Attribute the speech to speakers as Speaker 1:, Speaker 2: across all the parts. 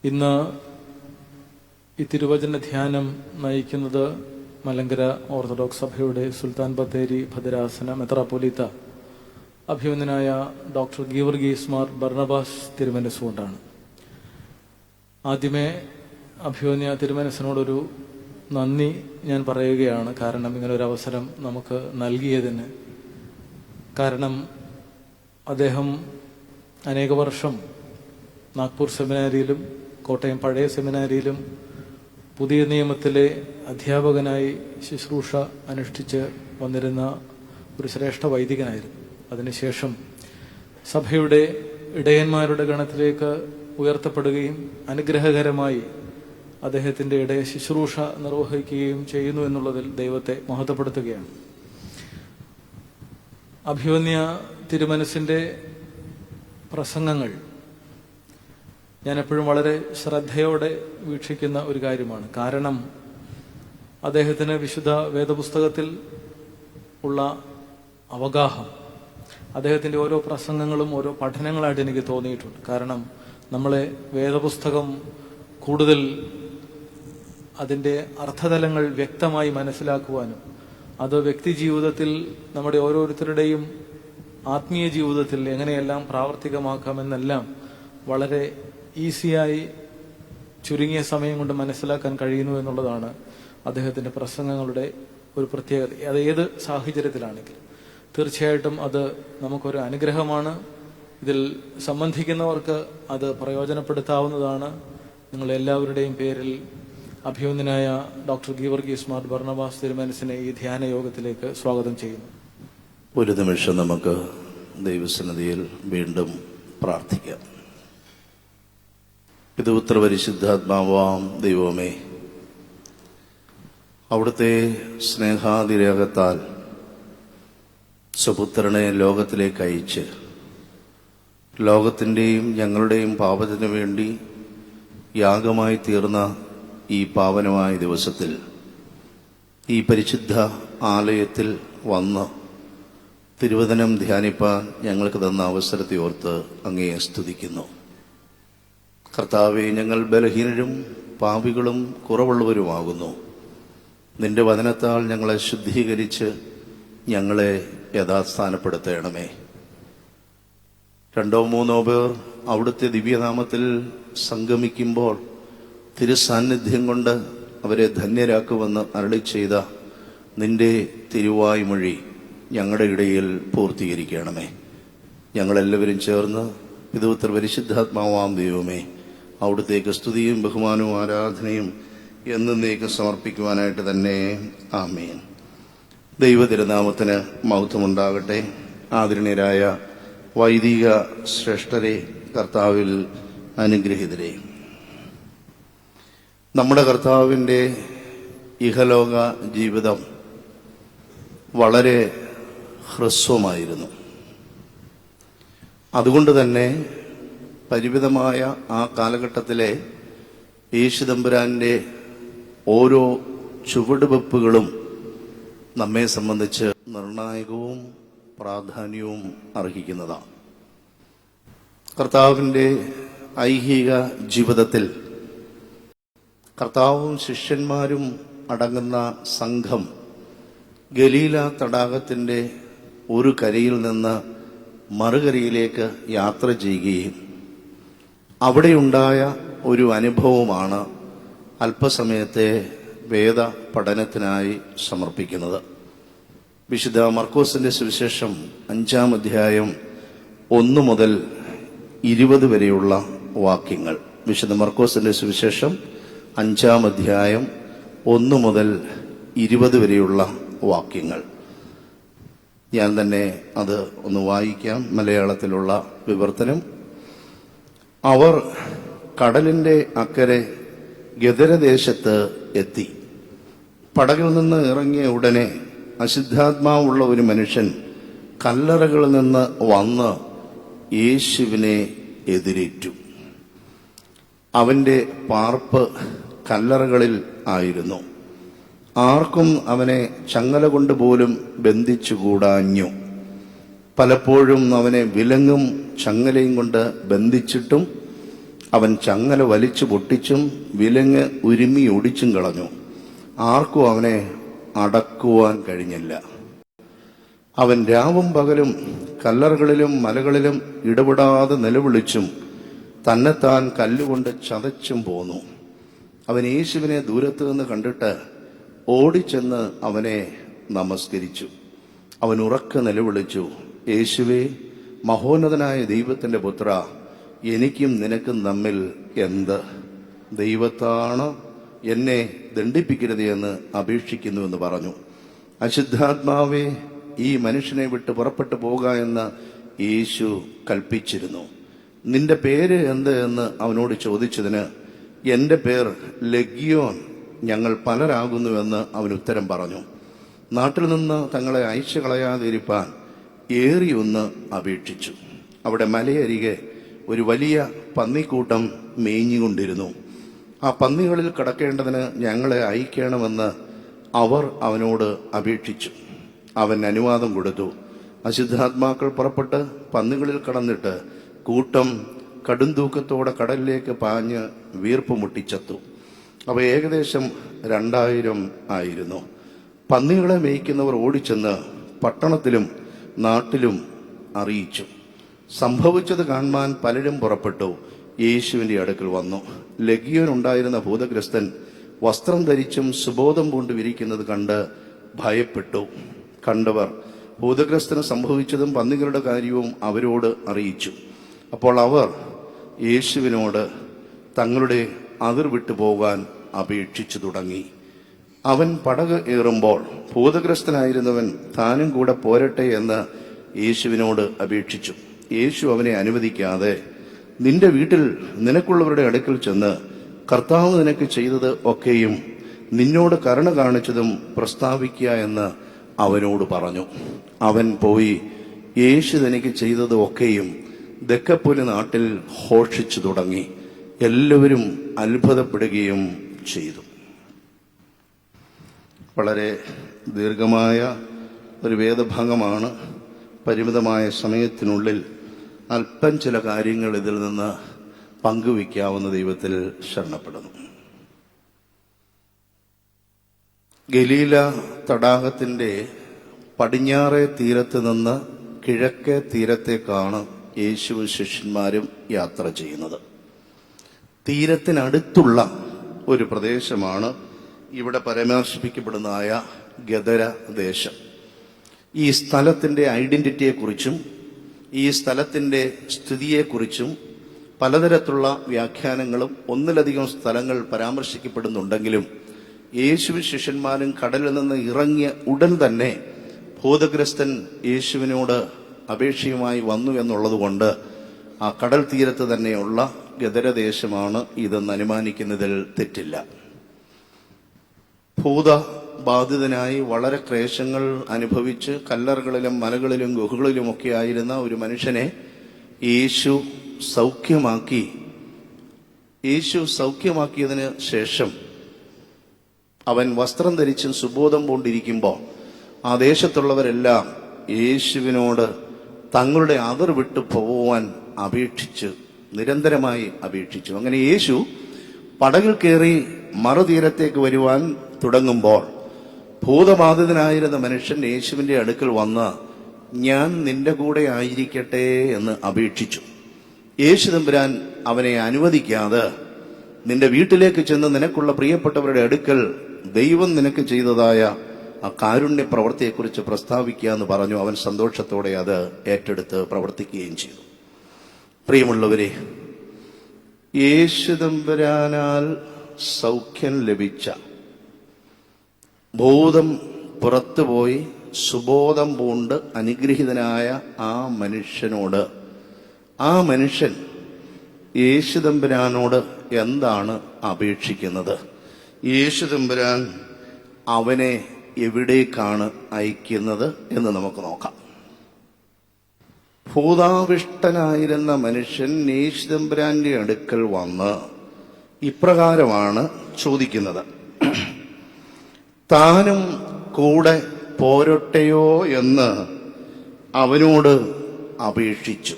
Speaker 1: ഇന്ന് ഈ തിരുവചന ധ്യാനം നയിക്കുന്നത് മലങ്കര ഓർത്തഡോക്സ് സഭയുടെ സുൽത്താൻ ബത്തേരി ഭദ്രാസന മെത്രാപ്പൊലീത്ത അഭിമന്യനായ ഡോക്ടർ ഗീവർഗീസ് മാർ ബർണബാസ് തിരുമനസ്സുകൊണ്ടാണ്. ആദ്യമേ അഭിമന്യ തിരുമനസ്സിനോടൊരു നന്ദി ഞാൻ പറയുകയാണ്. കാരണം ഇങ്ങനൊരു അവസരം നമുക്ക് നൽകിയതിന്. കാരണം അദ്ദേഹം അനേക വർഷം നാഗ്പൂർ സെമിനാരിയിലും കോട്ടയം പഴയ സെമിനാരിയിലും പുതിയ നിയമത്തിലെ അധ്യാപകനായി ശുശ്രൂഷ അനുഷ്ഠിച്ച് വന്നിരുന്ന ഒരു ശ്രേഷ്ഠ വൈദികനായിരുന്നു. അതിനുശേഷം സഭയുടെ ഇടയന്മാരുടെ ഗണത്തിലേക്ക് ഉയർത്തപ്പെടുകയും അനുഗ്രഹകരമായി അദ്ദേഹത്തിൻ്റെ ഇടയ ശുശ്രൂഷ നിർവഹിക്കുകയും ചെയ്യുന്നു എന്നുള്ളതിൽ ദൈവത്തെ മഹത്വപ്പെടുത്തുകയാണ്. അഭിമന്യ തിരുമനസ്സിൻ്റെ പ്രസംഗങ്ങൾ ഞാൻ എപ്പോഴും വളരെ ശ്രദ്ധയോടെ വീക്ഷിക്കുന്ന ഒരു കാര്യമാണ്. കാരണം അദ്ദേഹത്തിന് വിശുദ്ധ വേദപുസ്തകത്തിൽ ഉള്ള അവഗാഹം, അദ്ദേഹത്തിൻ്റെ ഓരോ പ്രസംഗങ്ങളും ഓരോ പഠനങ്ങളായിട്ട് എനിക്ക് തോന്നിയിട്ടുണ്ട്. കാരണം നമ്മളെ വേദപുസ്തകം കൂടുതൽ അതിൻ്റെ അർത്ഥതലങ്ങൾ വ്യക്തമായി മനസ്സിലാക്കുവാനും അത് വ്യക്തി ജീവിതത്തിൽ നമ്മുടെ ഓരോരുത്തരുടെയും ആത്മീയ ജീവിതത്തിൽ എങ്ങനെയെല്ലാം പ്രാവർത്തികമാക്കാമെന്നെല്ലാം വളരെ ഈസിയായി ചുരുങ്ങിയ സമയം കൊണ്ട് മനസ്സിലാക്കാൻ കഴിയുന്നു എന്നുള്ളതാണ് അദ്ദേഹത്തിൻ്റെ പ്രസംഗങ്ങളുടെ ഒരു പ്രത്യേകത. അത് ഏത് സാഹചര്യത്തിലാണെങ്കിലും തീർച്ചയായിട്ടും അത് നമുക്കൊരു അനുഗ്രഹമാണ്. ഇതിൽ സംബന്ധിക്കുന്നവർക്ക് അത് പ്രയോജനപ്പെടുത്താവുന്നതാണ്. നിങ്ങളെല്ലാവരുടെയും പേരിൽ അഭിമന്യനായ ഡോക്ടർ ഗീവർഗീസ് മാർ ബർണബാസ് തിരുമനസ്സിനെ ഈ ധ്യാന യോഗത്തിലേക്ക് സ്വാഗതം ചെയ്യുന്നു.
Speaker 2: ഒരു നിമിഷം നമുക്ക് ദൈവസന്നിധിയിൽ വീണ്ടും പ്രാർത്ഥിക്കാം. പിതൃപുത്ര പരിശുദ്ധാത്മാവാം ദൈവമേ, അവിടുത്തെ സ്നേഹാതിരേകത്താൽ സ്വപുത്രനെ ലോകത്തിലേക്ക് അയച്ച് ലോകത്തിൻ്റെയും ഞങ്ങളുടെയും പാപത്തിനു വേണ്ടി യാഗമായി തീർന്ന ഈ പാവനമായ ദിവസത്തിൽ ഈ പരിശുദ്ധ ആലയത്തിൽ വന്ന് തിരുവചനം ധ്യാനിപ്പാൻ ഞങ്ങൾക്ക് തന്ന അവസരത്തെ ഓർത്ത് അങ്ങയെ സ്തുതിക്കുന്നു. കർത്താവെ, ഞങ്ങൾ ബലഹീനരും പാപികളും കുറവുള്ളവരുമാകുന്നു. നിന്റെ വചനത്താൽ ഞങ്ങളെ ശുദ്ധീകരിച്ച് ഞങ്ങളെ യഥാസ്ഥാനപ്പെടുത്തണമേ. 2-3 പേർ അവിടുത്തെ ദിവ്യനാമത്തിൽ സംഗമിക്കുമ്പോൾ തിരുസാന്നിധ്യം കൊണ്ട് അവരെ ധന്യരാക്കുമെന്ന് അരുളി ചെയ്ത നിന്റെ തിരുവായ്മൊഴി ഞങ്ങളുടെ ഇടയിൽ പൂർത്തീകരിക്കണമേ. ഞങ്ങളെല്ലാവരും ചേർന്ന് പിതൃപുത്ര പരിശുദ്ധാത്മാവാം ദൈവമേ, അവിടുത്തേക്ക് സ്തുതിയും ബഹുമാനവും ആരാധനയും എന്നേക്ക് സമർപ്പിക്കുവാനായിട്ട് തന്നെ ആമേൻ. ദൈവ തിരുനാമത്തിന് മഹത്വമുണ്ടാകട്ടെ. ആദരണീയരായ വൈദിക ശ്രേഷ്ഠരെ, കർത്താവിൽ അനുഗ്രഹീതരെ, നമ്മുടെ കർത്താവിൻ്റെ ഇഹലോക ജീവിതം വളരെ ഹ്രസ്വമായിരുന്നു. അതുകൊണ്ട് തന്നെ പരിമിതമായ ആ കാലഘട്ടത്തിലെ യേശുതമ്പുരാന്റെ ഓരോ ചുവടുവെപ്പുകളും നമ്മെ സംബന്ധിച്ച് നിർണായകവും പ്രാധാന്യവും അർഹിക്കുന്നതാണ്. കർത്താവിൻ്റെ ഐഹിക ജീവിതത്തിൽ കർത്താവും ശിഷ്യന്മാരും അടങ്ങുന്ന സംഘം ഗലീല തടാകത്തിൻ്റെ ഒരു കരയിൽ നിന്ന് മറുകരയിലേക്ക് യാത്ര ചെയ്യുകയും അവിടെയുണ്ടായ ഒരു അനുഭവമാണ് അല്പസമയത്തെ വേദ പഠനത്തിനായി സമർപ്പിക്കുന്നത്. വിശുദ്ധ മർക്കോസിന്റെ സുവിശേഷം 5-ാം അധ്യായം 1 മുതൽ 20 വരെയുള്ള വാക്യങ്ങൾ. വിശുദ്ധ മർക്കോസിന്റെ സുവിശേഷം 5-ാം അധ്യായം 1 മുതൽ 20 വരെയുള്ള വാക്യങ്ങൾ. ഞാൻ തന്നെ അത് ഒന്ന് വായിക്കാം. മലയാളത്തിലുള്ള വിവർത്തനം. അവർ കടലിന്റെ അക്കരെ ഗദരദേശത്ത് എത്തി. പടകിൽ നിന്ന് ഇറങ്ങിയ ഉടനെ അശുദ്ധാത്മാവുള്ള ഒരു മനുഷ്യൻ കല്ലറകളിൽ നിന്ന് വന്ന് യേശുവിനെ എതിരേറ്റു. അവന്റെ പാർപ്പ് കല്ലറകളിൽ ആയിരുന്നു. ആർക്കും അവനെ ചങ്ങല കൊണ്ട് പോലും ബന്ധിച്ചുകൂടാഞ്ഞു. പലപ്പോഴും അവനെ വിലങ്ങും ചങ്ങലയും കൊണ്ട് ബന്ധിച്ചിട്ടും അവൻ ചങ്ങല വലിച്ചു പൊട്ടിച്ചും വിലങ്ങ് ഉരുമ്മി ഒടിച്ചും കളഞ്ഞു. ആർക്കും അവനെ അടക്കുവാൻ കഴിഞ്ഞില്ല. അവൻ രാവും പകലും കല്ലറകളിലും മലകളിലും ഇടപെടാതെ നിലവിളിച്ചും തന്നെത്താൻ കല്ലുകൊണ്ട് ചതച്ചും പോന്നു. അവൻ യേശുവിനെ ദൂരത്തു നിന്ന് കണ്ടിട്ട് ഓടിച്ചെന്ന് അവനെ നമസ്കരിച്ചു. അവൻ ഉറക്കെ നിലവിളിച്ചു, യേശുവേ, മഹോന്നതനായ ദൈവത്തിന്റെ പുത്ര, എനിക്കും നിനക്കും തമ്മിൽ എന്ത്? ദൈവത്താണ് എന്നെ ദണ്ഡിപ്പിക്കരുത് എന്ന് അപേക്ഷിക്കുന്നുവെന്ന് പറഞ്ഞു. അശുദ്ധാത്മാവേ, ഈ മനുഷ്യനെ വിട്ട് പുറപ്പെട്ടു പോക എന്ന് യേശു കൽപ്പിച്ചിരുന്നു. നിന്റെ പേര് എന്ത് എന്ന് അവനോട് ചോദിച്ചതിന്, എന്റെ പേർ ലഗ്യോൻ, ഞങ്ങൾ പലരാകുന്നുവെന്ന് അവൻ ഉത്തരം പറഞ്ഞു. നാട്ടിൽ നിന്ന് തങ്ങളെ അയച്ചു കളയാതിരിപ്പാൻ ഏറിയൊന്ന് അപേക്ഷിച്ചു. അവിടെ മലയരികെ ഒരു വലിയ പന്നിക്കൂട്ടം മേഞ്ഞുകൊണ്ടിരുന്നു. ആ പന്നികളിൽ കടക്കേണ്ടതിന് ഞങ്ങളെ അയക്കണമെന്ന് അവർ അവനോട് അപേക്ഷിച്ചു. അവൻ അനുവാദം കൊടുത്തു. അശുദ്ധാത്മാക്കൾ പുറപ്പെട്ട് പന്നികളിൽ കടന്നിട്ട് കൂട്ടം കടുംതൂക്കത്തോടെ കടലിലേക്ക് പാഞ്ഞ് വീർപ്പ് മുട്ടിച്ചത്തു. അവ ഏകദേശം 2000 ആയിരുന്നു. പന്നികളെ മേയ്ക്കുന്നവർ ഓടിച്ചെന്ന് പട്ടണത്തിലും നാട്ടിലും അറിയിച്ചു. സംഭവിച്ചത് കാണുവാൻ പലരും പുറപ്പെട്ടു യേശുവിന്റെ അടുക്കൽ വന്നു. ലഗ്യോൻ ഉണ്ടായിരുന്ന ഭൂതഗ്രസ്തൻ വസ്ത്രം ധരിച്ചും സുബോധം പൂണ്ട് വിരിക്കുന്നത് കണ്ട് ഭയപ്പെട്ടു. കണ്ടവർ ഭൂതഗ്രസ്തന് സംഭവിച്ചതും പന്നികളുടെ കാര്യവും അവരോട് അറിയിച്ചു. അപ്പോൾ അവർ യേശുവിനോട് തങ്ങളുടെ അതിർ വിട്ടു പോകാൻ അപേക്ഷിച്ചു തുടങ്ങി. അവൻ പടക് ഏറുമ്പോൾ ഭൂതഗ്രസ്തനായിരുന്നവൻ താനും കൂടെ പോരട്ടെ എന്ന് യേശുവിനോട് അപേക്ഷിച്ചു. യേശു അവനെ അനുവദിക്കാതെ, നിന്റെ വീട്ടിൽ നിനക്കുള്ളവരുടെ അടുക്കൽ ചെന്ന് കർത്താവ് നിനക്ക് ചെയ്തത് ഒക്കെയും നിന്നോട് കരുണ കാണിച്ചതും പ്രസ്താവിക്കുക എന്ന് അവനോട് പറഞ്ഞു. അവൻ പോയി യേശു തനിക്ക് ചെയ്തത് ഒക്കെയും ദെക്കപ്പൊലി നാട്ടിൽ ഘോഷിച്ചു തുടങ്ങി. എല്ലാവരും അത്ഭുതപ്പെടുകയും ചെയ്തു. വളരെ ദീർഘമായ ഒരു വേദഭാഗമാണ്. പരിമിതമായ സമയത്തിനുള്ളിൽ അല്പം ചില കാര്യങ്ങൾ ഇതിൽ നിന്ന് പങ്കുവയ്ക്കാവുന്ന ദൈവത്തിൽ ശരണപ്പെടുന്നു. ഗലീല തടാകത്തിന്റെ പടിഞ്ഞാറേ തീരത്ത് നിന്ന് കിഴക്കേ തീരത്തേക്കാണ് യേശുവും ശിഷ്യന്മാരും യാത്ര ചെയ്യുന്നത്. തീരത്തിനടുത്തുള്ള ഒരു പ്രദേശമാണ് ഇവിടെ പരാമർശിക്കപ്പെടുന്നതായ ഗദര ദേശം. ഈ സ്ഥലത്തിന്റെ ഐഡന്റിറ്റിയെക്കുറിച്ചും ഈ സ്ഥലത്തിന്റെ സ്ഥിതിയെക്കുറിച്ചും പലതരത്തിലുള്ള വ്യാഖ്യാനങ്ങളും ഒന്നിലധികം സ്ഥലങ്ങൾ പരാമർശിക്കപ്പെടുന്നുണ്ടെങ്കിലും യേശുവിൻ ശിഷ്യന്മാരും കടലിൽ നിന്ന് ഇറങ്ങിയ ഉടൻ തന്നെ ഭൂതഗ്രസ്തൻ യേശുവിനോട് അപേക്ഷയുമായി വന്നു എന്നുള്ളതുകൊണ്ട് ആ കടൽ തീരത്ത് തന്നെയുള്ള ഗദരദേശമാണ് ഇതെന്ന് അനുമാനിക്കുന്നതിൽ തെറ്റില്ല. ഭൂതബാധിതനായി വളരെ ക്ലേശങ്ങൾ അനുഭവിച്ച് കല്ലറകളിലും മലകളിലും ഗുഹകളിലുമൊക്കെ ആയിരുന്ന ഒരു മനുഷ്യനെ യേശു സൗഖ്യമാക്കിയതിന് ശേഷം അവൻ വസ്ത്രം ധരിച്ചും സുബോധം പൂണ്ടിരിക്കുമ്പോൾ ആ ദേശത്തുള്ളവരെല്ലാം യേശുവിനോട് തങ്ങളുടെ അതിർ വിട്ടു പോവാൻ നിരന്തരമായി അപേക്ഷിച്ചു. അങ്ങനെ യേശു പടകിൽ കയറി മറുതീരത്തേക്ക് വരുവാൻ തുടങ്ങുമ്പോൾ ഭൂതബാധിതനായിരുന്ന മനുഷ്യൻ യേശുവിന്റെ അടുക്കൽ വന്ന്, ഞാൻ നിന്റെ കൂടെ ആയിരിക്കട്ടെ എന്ന് അപേക്ഷിച്ചു. യേശു തമ്പുരാൻ അവനെ അനുവദിക്കാതെ, നിന്റെ വീട്ടിലേക്ക് ചെന്ന് നിനക്കുള്ള പ്രിയപ്പെട്ടവരുടെ അടുക്കൽ ദൈവം നിനക്ക് ചെയ്തതായ ആ കാരുണ്യ പ്രവൃത്തിയെക്കുറിച്ച് പ്രസ്താവിക്കുക എന്ന് പറഞ്ഞു. അവൻ സന്തോഷത്തോടെ അത് ഏറ്റെടുത്ത് പ്രവർത്തിക്കുകയും ചെയ്തു. പ്രിയമുള്ളവരെ, യേശു തമ്പുരാനാൽ സൗഖ്യം ലഭിച്ച, ഭൂതം പുറത്തുപോയി സുബോധം പൂണ്ട് അനുഗ്രഹീതനായ ആ മനുഷ്യനോട്, ആ മനുഷ്യൻ യേശു തമ്പുരാനോട് എന്താണ് അപേക്ഷിക്കുന്നത്? യേശു തമ്പുരാൻ അവനെ എവിടേക്കാണ് അയക്കുന്നത് എന്ന് നമുക്ക് നോക്കാം. ഭൂതാവിഷ്ടനായിരുന്ന മനുഷ്യൻ യേശു തമ്പുരാന്റെ അടുക്കൽ വന്ന് ഇപ്രകാരമാണ് ചോദിക്കുന്നത്, താനും കൂടെ പോരട്ടെയോ എന്ന് അവനോട് അപേക്ഷിച്ചു.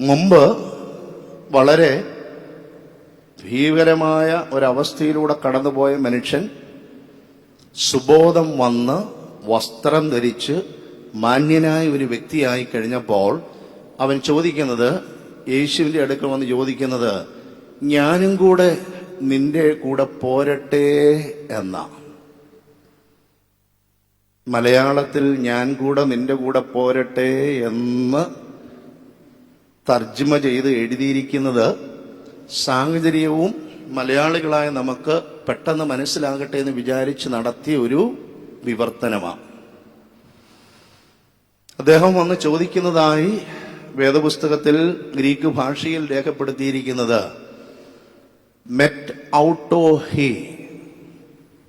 Speaker 2: മുമ്പ് വളരെ ഭീകരമായ ഒരവസ്ഥയിലൂടെ കടന്നുപോയ മനുഷ്യൻ സുബോധം വന്ന് വസ്ത്രം ധരിച്ച് മാന്യനായ ഒരു വ്യക്തിയായി കഴിഞ്ഞപ്പോൾ അവൻ ചോദിക്കുന്നത്, യേശുവിന്റെ അടുക്കൽ വന്ന് ചോദിക്കുന്നത്, ഞാനും കൂടെ നിന്റെ കൂടെ പോരട്ടെ എന്ന. മലയാളത്തിൽ ഞാൻ കൂടെ നിന്റെ കൂടെ പോരട്ടെ എന്ന് തർജ്ജിമ ചെയ്ത് എഴുതിയിരിക്കുന്നത് സാഹചര്യവും മലയാളികളായ നമുക്ക് പെട്ടെന്ന് മനസ്സിലാകട്ടെ എന്ന് വിചാരിച്ച് നടത്തിയ ഒരു വിവർത്തനമാണ്. അദ്ദേഹം വന്ന് ചോദിക്കുന്നതായി വേദപുസ്തകത്തിൽ ഗ്രീക്ക് ഭാഷയിൽ രേഖപ്പെടുത്തിയിരിക്കുന്നത് മെറ്റ് ഔട്ടോ ഹി,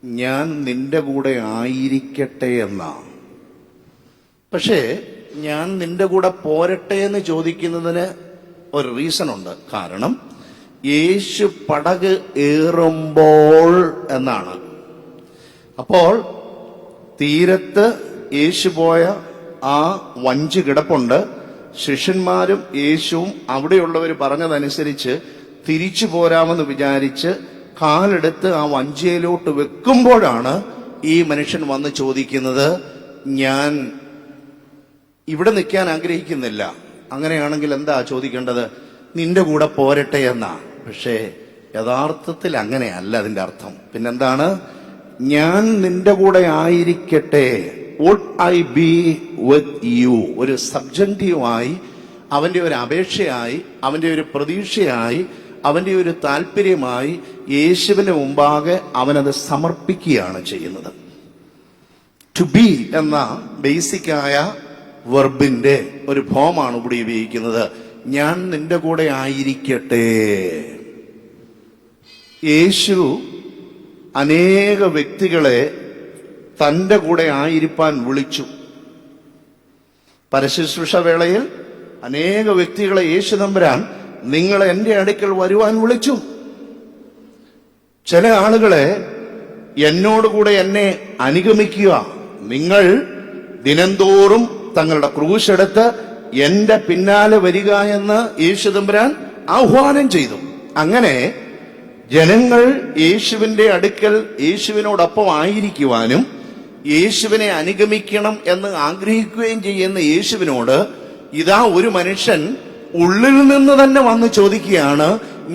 Speaker 2: ഞാൻ നിന്റെ കൂടെ ആയിരിക്കട്ടെ എന്ന. പക്ഷേ ഞാൻ നിന്റെ കൂടെ പോരട്ടെ എന്ന് ചോദിക്കുന്നതിന് ഒരു റീസൺ ഉണ്ട്. കാരണം യേശു പടക് ഏറുമ്പോൾ എന്നാണ്. അപ്പോൾ തീരത്ത് യേശു പോയ ആ വഞ്ചി കിടപ്പുണ്ട്. ശിഷ്യന്മാരും യേശുവും അവിടെയുള്ളവർ പറഞ്ഞതനുസരിച്ച് തിരിച്ചു പോരാമെന്ന് വിചാരിച്ച് കാലെടുത്ത് ആ വഞ്ചിയിലോട്ട് വെക്കുമ്പോഴാണ് ഈ മനുഷ്യൻ വന്ന് ചോദിക്കുന്നത്, ഞാൻ ഇവിടെ നിൽക്കാൻ ആഗ്രഹിക്കുന്നില്ല, അങ്ങനെയാണെങ്കിൽ എന്താ ചോദിക്കേണ്ടത്, നിന്റെ കൂടെ പോരട്ടെ എന്നാ. പക്ഷേ യഥാർത്ഥത്തിൽ അങ്ങനെയല്ല അതിന്റെ അർത്ഥം. പിന്നെന്താണ്? ഞാൻ നിന്റെ കൂടെ ആയിരിക്കട്ടെ, would I be with you. ഒരു സബ്ജക്റ്റീവായി, അവന്റെ ഒരു അപേക്ഷയായി, അവന്റെ ഒരു പ്രതീക്ഷയായി, അവന്റെ ഒരു താല്പര്യമായി യേശുവിന്റെ മുമ്പാകെ അവനത് സമർപ്പിക്കുകയാണ് ചെയ്യുന്നത്. ടു ബി എന്ന ബേസിക്കായ വെർബിന്റെ ഒരു ഫോമാണ് ഇവിടെ ഉപയോഗിക്കുന്നത്. ഞാൻ നിന്റെ കൂടെ ആയിരിക്കട്ടെ. യേശു അനേക വ്യക്തികളെ തന്റെ കൂടെ ആയിരിക്കാൻ വിളിച്ചു. പരശുശ്രൂഷ വേളയിൽ അനേക വ്യക്തികളെ യേശു തമ്പുരാൻ നിങ്ങൾ എന്റെ അടുക്കൽ വരുവാൻ വിളിച്ചു. ചില ആളുകളെ എന്നോടുകൂടെ എന്നെ അനുഗമിക്കുക, നിങ്ങൾ ദിനംതോറും തങ്ങളുടെ ക്രൂശെടുത്ത് എന്റെ പിന്നാലെ വരിക എന്ന് യേശു തമ്പുരാൻ ആഹ്വാനം ചെയ്തു. അങ്ങനെ ജനങ്ങൾ യേശുവിന്റെ അടുക്കൽ യേശുവിനോടൊപ്പം ആയിരിക്കുവാനും യേശുവിനെ അനുഗമിക്കണം എന്ന് ആഗ്രഹിക്കുകയും ചെയ്യുന്ന യേശുവിനോട് ഇതാ ഒരു മനുഷ്യൻ ഉള്ളിൽ നിന്ന് തന്നെ വന്ന് ചോദിക്കുകയാണ്,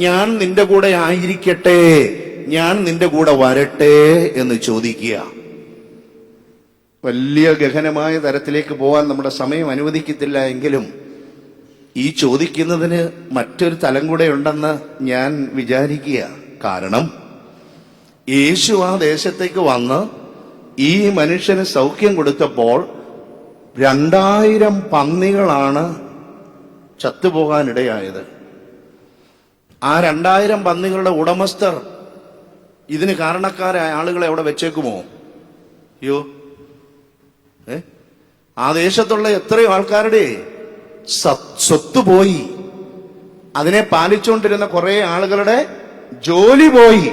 Speaker 2: ഞാൻ നിന്റെ കൂടെ ആയിരിക്കട്ടെ, ഞാൻ നിന്റെ കൂടെ വരട്ടെ എന്ന് ചോദിക്കുക. വലിയ ഗഹനമായ തരത്തിലേക്ക് പോകാൻ നമ്മുടെ സമയം അനുവദിക്കത്തില്ല. എങ്കിലും ഈ ചോദിക്കുന്നതിന് മറ്റൊരു തലം കൂടെ ഉണ്ടെന്ന് ഞാൻ വിചാരിക്കുക. കാരണം യേശു ആ ദേശത്തേക്ക് വന്ന് ഈ മനുഷ്യന് സൗഖ്യം കൊടുത്തപ്പോൾ 2000 പന്നികളാണ് ചത്തുപോകാനിടയായത്. ആ 2000 പന്നികളുടെ ഉടമസ്ഥർ ഇതിന് കാരണക്കാരായ ആളുകളെ അവിടെ വെച്ചേക്കുമോ? അയ്യോ, ആ ദേശത്തുള്ള എത്രയോ ആൾക്കാരുടെ സ്വത്ത് പോയി. അതിനെ പാലിച്ചുകൊണ്ടിരുന്ന കുറെ ആളുകളുടെ ജോലി പോയി.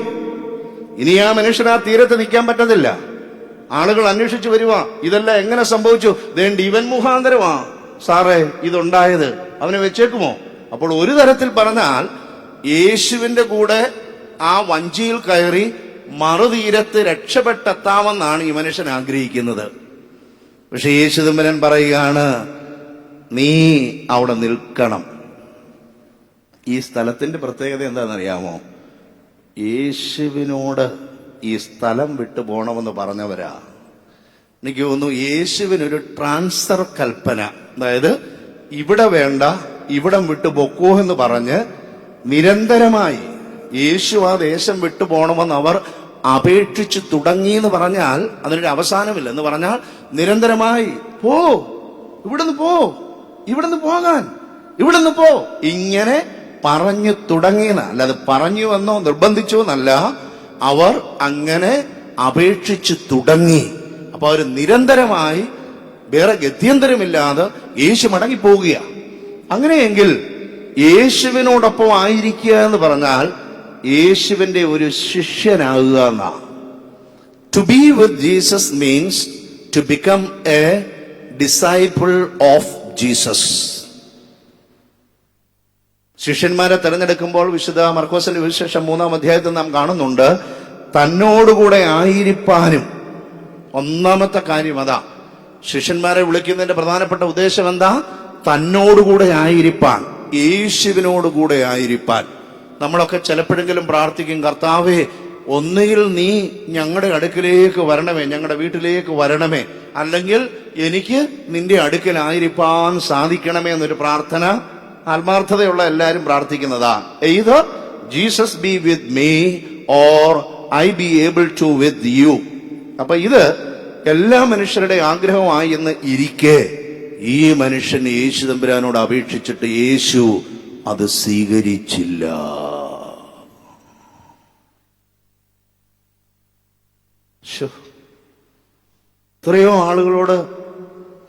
Speaker 2: ഇനി ആ മനുഷ്യന് ആ തീരത്ത് നിൽക്കാൻ പറ്റത്തില്ല. ആളുകൾ അന്വേഷിച്ചു വരുവാ, ഇതെല്ലാം എങ്ങനെ സംഭവിച്ചു? ദേണ്ട് ഇവൻ മുഖാന്തരമാ സാറേ ഇതുണ്ടായത്, അവനെ വെച്ചേക്കുമോ? അപ്പോൾ ഒരു തരത്തിൽ പറഞ്ഞാൽ യേശുവിന്റെ കൂടെ ആ വഞ്ചിയിൽ കയറി മറുതീരത്ത് രക്ഷപ്പെട്ടെത്താമെന്നാണ് ഈ മനുഷ്യൻ ആഗ്രഹിക്കുന്നത്. പക്ഷെ യേശു തമ്പുരാൻ പറയുകയാണ്, നീ അവിടെ നിൽക്കണം. ഈ സ്ഥലത്തിന്റെ പ്രത്യേകത എന്താണെന്നറിയാമോ? യേശുവിനോട് ഈ സ്ഥലം വിട്ടു പോകണമെന്ന് പറഞ്ഞവരാ. എനിക്ക് തോന്നുന്നു യേശുവിനൊരു ട്രാൻസ്ഫർ കൽപ്പന, അതായത് ഇവിടെ വേണ്ട, ഇവിടം വിട്ടു പൊക്കോ എന്ന് പറഞ്ഞ് നിരന്തരമായി യേശു ആ ദേശം വിട്ടു പോകണമെന്ന് അവർ അപേക്ഷിച്ചു തുടങ്ങി എന്ന് പറഞ്ഞാൽ അതിനൊരു അവസാനമില്ല. എന്ന് പറഞ്ഞാൽ നിരന്തരമായി പോ, ഇവിടുന്ന് പോ, ഇവിടുന്ന് പോകാൻ, ഇവിടുന്ന് പോ, ഇങ്ങനെ പറഞ്ഞു തുടങ്ങിയെന്ന, അല്ലാതെ പറഞ്ഞു എന്നോ നിർബന്ധിച്ചോ എന്നല്ല, അവർ അങ്ങനെ അപേക്ഷിച്ചു തുടങ്ങി. അപ്പൊ അവർ നിരന്തരമായി വേറെ ഗത്യന്തരമില്ലാതെ യേശു മടങ്ങിപ്പോവുക. അങ്ങനെയെങ്കിൽ യേശുവിനോടൊപ്പം ആയിരിക്കുക എന്ന് പറഞ്ഞാൽ യേശുവിന്റെ ഒരു ശിഷ്യനാകുക എന്നാ. To be with Jesus means to become a disciple of Jesus. ശിഷ്യന്മാരെ തെരഞ്ഞെടുക്കുമ്പോൾ വിശുദ്ധ മർക്കോസിന്റെ വിശേഷം 3-ാം അധ്യായത്തിൽ നാം കാണുന്നുണ്ട്, തന്നോടുകൂടെ ആയിരിക്കാനും. ഒന്നാമത്തെ കാര്യം അതാ. ശിഷ്യന്മാരെ വിളിക്കുന്നതിന്റെ പ്രധാനപ്പെട്ട ഉദ്ദേശം എന്താ? തന്നോടുകൂടെ ആയിരിക്കാൻ, യേശുവിനോടുകൂടെ ആയിരിക്കാൻ. നമ്മളൊക്കെ ചിലപ്പോഴെങ്കിലും പ്രാർത്ഥിക്കും, കർത്താവേ ഒന്നുകിൽ നീ ഞങ്ങളുടെ അടുക്കിലേക്ക് വരണമേ, ഞങ്ങളുടെ വീട്ടിലേക്ക് വരണമേ, അല്ലെങ്കിൽ എനിക്ക് നിന്റെ അടുക്കലായിരിക്കാൻ സാധിക്കണമേ എന്നൊരു പ്രാർത്ഥന ആത്മാർത്ഥതയുള്ള എല്ലാവരും പ്രാർത്ഥിക്കുന്നതാ. Either Jesus be with me or I be able to with you. അപ്പൊ ഇത് എല്ലാ മനുഷ്യരുടെ ആഗ്രഹമായി എന്ന് ഇരിക്കെ ഈ മനുഷ്യൻ യേശു തമ്പുരാനോട് അപേക്ഷിച്ചിട്ട് യേശു അത് സ്വീകരിച്ചില്ല. എത്രയോ ആളുകളോട്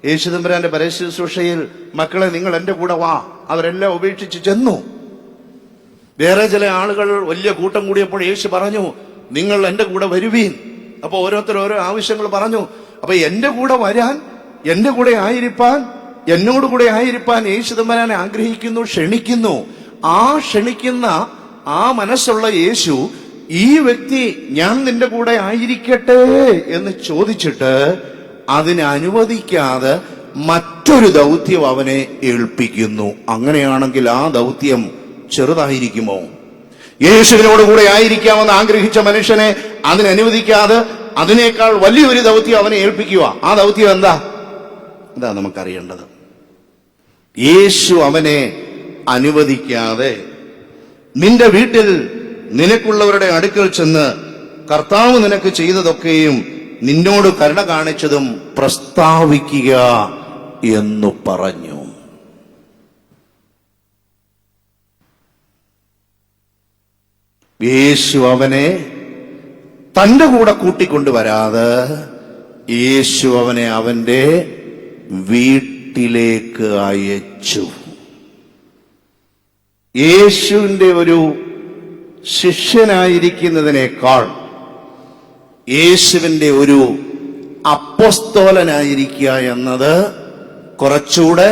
Speaker 2: യേശു തമ്പുരാന്റെ പരസ്യശുശ്രൂഷയിൽ, മക്കളെ നിങ്ങൾ എന്റെ കൂടെ വാ, അവരെല്ലാം ഉപേക്ഷിച്ച് ചെന്നു. വേറെ ചില ആളുകൾ വലിയ കൂട്ടം കൂടിയപ്പോൾ യേശു പറഞ്ഞു, നിങ്ങൾ എന്റെ കൂടെ വരുവീൻ. അപ്പൊ ഓരോരുത്തർ ഓരോ ആവശ്യങ്ങൾ പറഞ്ഞു. അപ്പൊ എന്റെ കൂടെ വരാൻ, എന്റെ കൂടെ ആയിരിക്കാൻ, എന്നോടുകൂടെ ആയിരിക്കാൻ യേശു തമ്പുരാനെ ആഗ്രഹിക്കുന്നു, ക്ഷണിക്കുന്നു. ആ ക്ഷണിക്കുന്ന ആ മനസ്സുള്ള യേശു ഈ വ്യക്തി ഞാൻ നിന്റെ കൂടെ ആയിരിക്കട്ടെ എന്ന് ചോദിച്ചിട്ട് അതിനെ അനുവദിക്കാതെ മറ്റൊരു ദൗത്യം അവനെ ഏൽപ്പിക്കുന്നു. അങ്ങനെയാണെങ്കിൽ ആ ദൗത്യം ചെറുതായിരിക്കുമോ? യേശുവിനോട് കൂടെ ആയിരിക്കാമെന്ന് ആഗ്രഹിച്ച മനുഷ്യനെ അതിനനുവദിക്കാതെ അതിനേക്കാൾ വലിയൊരു ദൗത്യം അവനെ ഏൽപ്പിക്കുക. ആ ദൗത്യം എന്താ? ഇതാ നമുക്കറിയേണ്ടത്. യേശു അവനെ അനുവദിക്കാതെ നിന്റെ വീട്ടിൽ നിനക്കുള്ളവരുടെ അടുക്കൽ ചെന്ന് കർത്താവ് നിനക്ക് ചെയ്തതൊക്കെയും നിന്നോട് കരുണ കാണിച്ചതും പ്രസ്താവിക്കുക എന്നു പറഞ്ഞു. യേശു അവനെ തന്റെ കൂടെ കൂട്ടിക്കൊണ്ടുവരാതെ യേശു അവനെ അവന്റെ വീട്ടിലേക്ക് അയച്ചു. യേശുവിന്റെ ഒരു ശിഷ്യനായിരിക്കുന്നതിനേക്കാൾ യേശുവിന്റെ ഒരു അപ്പോസ്തോലനായിരിക്കുക എന്നത് കുറച്ചുകൂടെ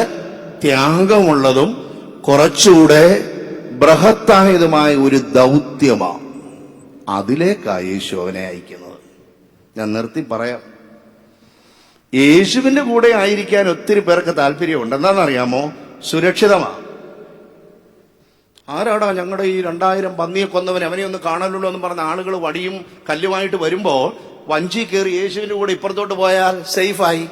Speaker 2: ത്യാഗമുള്ളതും കുറച്ചുകൂടെ ബൃഹത്തായതുമായ ഒരു ദൗത്യമാണ്. അതിലേക്കാണ് യേശു അവനെ അയക്കുന്നത്. ഞാൻ നിർത്തി പറയാം. യേശുവിന്റെ കൂടെ ആയിരിക്കാൻ ഒത്തിരി പേർക്ക് താല്പര്യമുണ്ട്. എന്താണെന്നറിയാമോ? സുരക്ഷിതമാണ്. ആരാടാ ഞങ്ങളുടെ ഈ 2000 പന്നിയെ കൊന്നവൻ, അവനെ ഒന്ന് കാണലുള്ളൂ എന്ന് പറഞ്ഞ ആളുകൾ വടിയും കല്ലുമായിട്ട് വരുമ്പോൾ വഞ്ചി കയറി യേശുവിന്റെ കൂടെ ഇപ്പുറത്തോട്ട് പോയാൽ സേഫായി.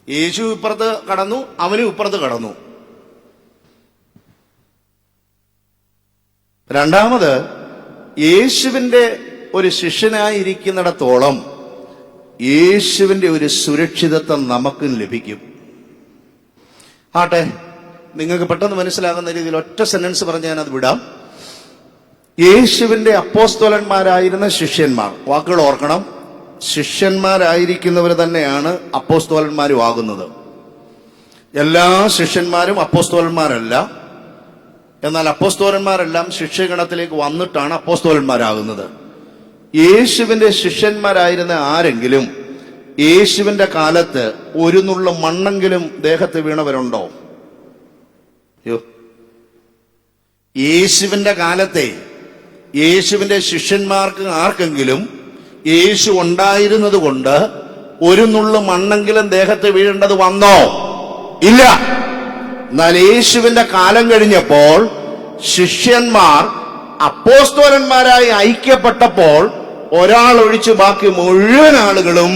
Speaker 2: യേശു ഇപ്പുറത്ത് കടന്നു, അവനും ഇപ്പുറത്ത് കടന്നു. രണ്ടാമത്, യേശുവിന്റെ ഒരു ശിഷ്യനായിരിക്കുന്നിടത്തോളം യേശുവിന്റെ ഒരു സുരക്ഷിതത്വം നമുക്കും ലഭിക്കും. ആട്ടെ, നിങ്ങൾക്ക് പെട്ടെന്ന് മനസ്സിലാകുന്ന രീതിയിൽ ഒറ്റ സെന്റൻസ് പറഞ്ഞ് ഞാൻ അത് വിടാം. യേശുവിന്റെ അപ്പോസ്തോലന്മാരായിരുന്ന ശിഷ്യന്മാർ, വാക്കുകൾ ഓർക്കണം, ശിഷ്യന്മാരായിരിക്കുന്നവർ തന്നെയാണ് അപ്പോസ്തോലന്മാരും ആകുന്നത്. എല്ലാ ശിഷ്യന്മാരും അപ്പോസ്തോലന്മാരല്ല. എന്നാൽ അപ്പോസ്തോലന്മാരെല്ലാം ശിഷ്യഗണത്തിലേക്ക് വന്നിട്ടാണ് അപ്പോസ്തോലന്മാരാകുന്നത്. യേശുവിന്റെ ശിഷ്യന്മാരായിരുന്ന ആരെങ്കിലും യേശുവിന്റെ കാലത്ത് ഒരു നുള്ള മണ്ണെങ്കിലും ദേഹത്ത് വീണവരുണ്ടോ? യേശുവിന്റെ കാലത്തെ യേശുവിന്റെ ശിഷ്യന്മാർക്ക് ആർക്കെങ്കിലും യേശു ഉണ്ടായിരുന്നത് കൊണ്ട് ഒരു നുള്ള മണ്ണെങ്കിലും ദേഹത്ത് വീഴേണ്ടത് വന്നോ? ഇല്ല. എന്നാൽ യേശുവിന്റെ കാലം കഴിഞ്ഞപ്പോൾ ശിഷ്യന്മാർ അപ്പോസ്തോലന്മാരായി ഐക്യപ്പെട്ടപ്പോൾ ഒരാൾ ഒഴിച്ച് ബാക്കി മുഴുവൻ ആളുകളും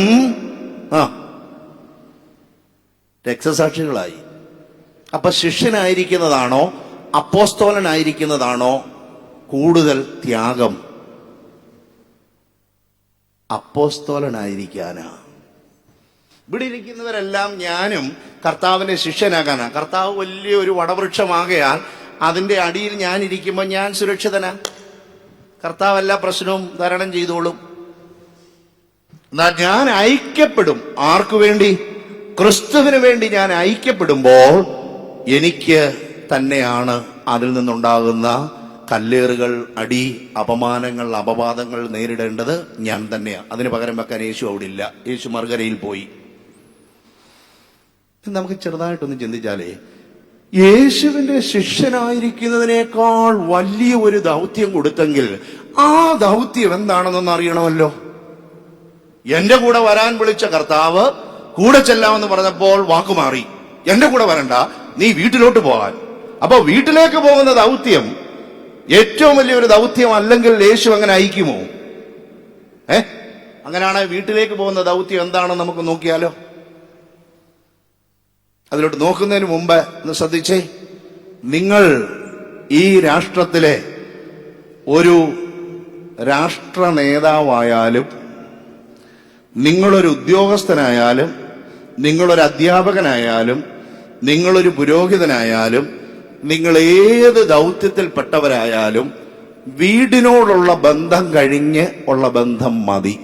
Speaker 2: രക്തസാക്ഷികളായി. അപ്പൊ ശിഷ്യനായിരിക്കുന്നതാണോ അപ്പോസ്തോലനായിരിക്കുന്നതാണോ കൂടുതൽ ത്യാഗം? അപ്പോസ്തോലനായിരിക്കാനാ. ഇവിടെ ഇരിക്കുന്നവരെല്ലാം ഞാനും കർത്താവിന്റെ ശിഷ്യനാകാനാ. കർത്താവ് വലിയൊരു വടവൃക്ഷമാകയാൽ അതിന്റെ അടിയിൽ ഞാൻ ഇരിക്കുമ്പോൾ ഞാൻ സുരക്ഷിതനാ. കർത്താവ് എല്ലാ പ്രശ്നവും തരണം ചെയ്തോളും. എന്നാൽ ഞാൻ ഐക്യപ്പെടും. ആർക്കു വേണ്ടി? ക്രിസ്തുവിന് വേണ്ടി ഞാൻ ഐക്യപ്പെടുമ്പോൾ എനിക്ക് തന്നെയാണ് അതിൽ നിന്നുണ്ടാകുന്ന കല്ലേറുകൾ, അടി, അപമാനങ്ങൾ, അപവാദങ്ങൾ നേരിടേണ്ടത് ഞാൻ തന്നെയാണ്. അതിന് പകരം വെക്കാൻ യേശു അവിടെ ഇല്ല. യേശു മറുകരയിൽ പോയി. നമുക്ക് ചെറുതായിട്ടൊന്ന് ചിന്തിച്ചാലേ, യേശുവിന്റെ ശിഷ്യനായിരിക്കുന്നതിനേക്കാൾ വലിയ ഒരു ദൗത്യം കൊടുത്തെങ്കിൽ ആ ദൗത്യം എന്താണെന്നൊന്ന് അറിയണമല്ലോ. എന്റെ കൂടെ വരാൻ വിളിച്ച കർത്താവ് കൂടെ ചെല്ലാമെന്ന് പറഞ്ഞപ്പോൾ വാക്കുമാറി. എന്റെ കൂടെ വരണ്ട, നീ വീട്ടിലോട്ട് പോകാൻ. അപ്പൊ വീട്ടിലേക്ക് പോകുന്ന ദൗത്യം ഏറ്റവും വലിയൊരു ദൗത്യം അല്ലെങ്കിൽ യേശു അങ്ങനെ അയക്കുമോ? അങ്ങനെയാണ് വീട്ടിലേക്ക് പോകുന്ന ദൗത്യം എന്താണെന്ന് നമുക്ക് നോക്കിയാലോ. അതിലോട്ട് നോക്കുന്നതിന് മുമ്പ് ഒന്ന് ശ്രദ്ധിച്ചേ. നിങ്ങൾ ഈ രാഷ്ട്രത്തിലെ ഒരു രാഷ്ട്ര നേതാവായാലും, നിങ്ങളൊരു ഉദ്യോഗസ്ഥനായാലും, നിങ്ങളൊരു അധ്യാപകനായാലും, നിങ്ങളൊരു പുരോഹിതനായാലും, നിങ്ങൾ ഏത് ദൗത്യത്തിൽപ്പെട്ടവരായാലും വീടിനോടുള്ള ബന്ധം കഴിഞ്ഞ് ഉള്ള ബന്ധം മതി.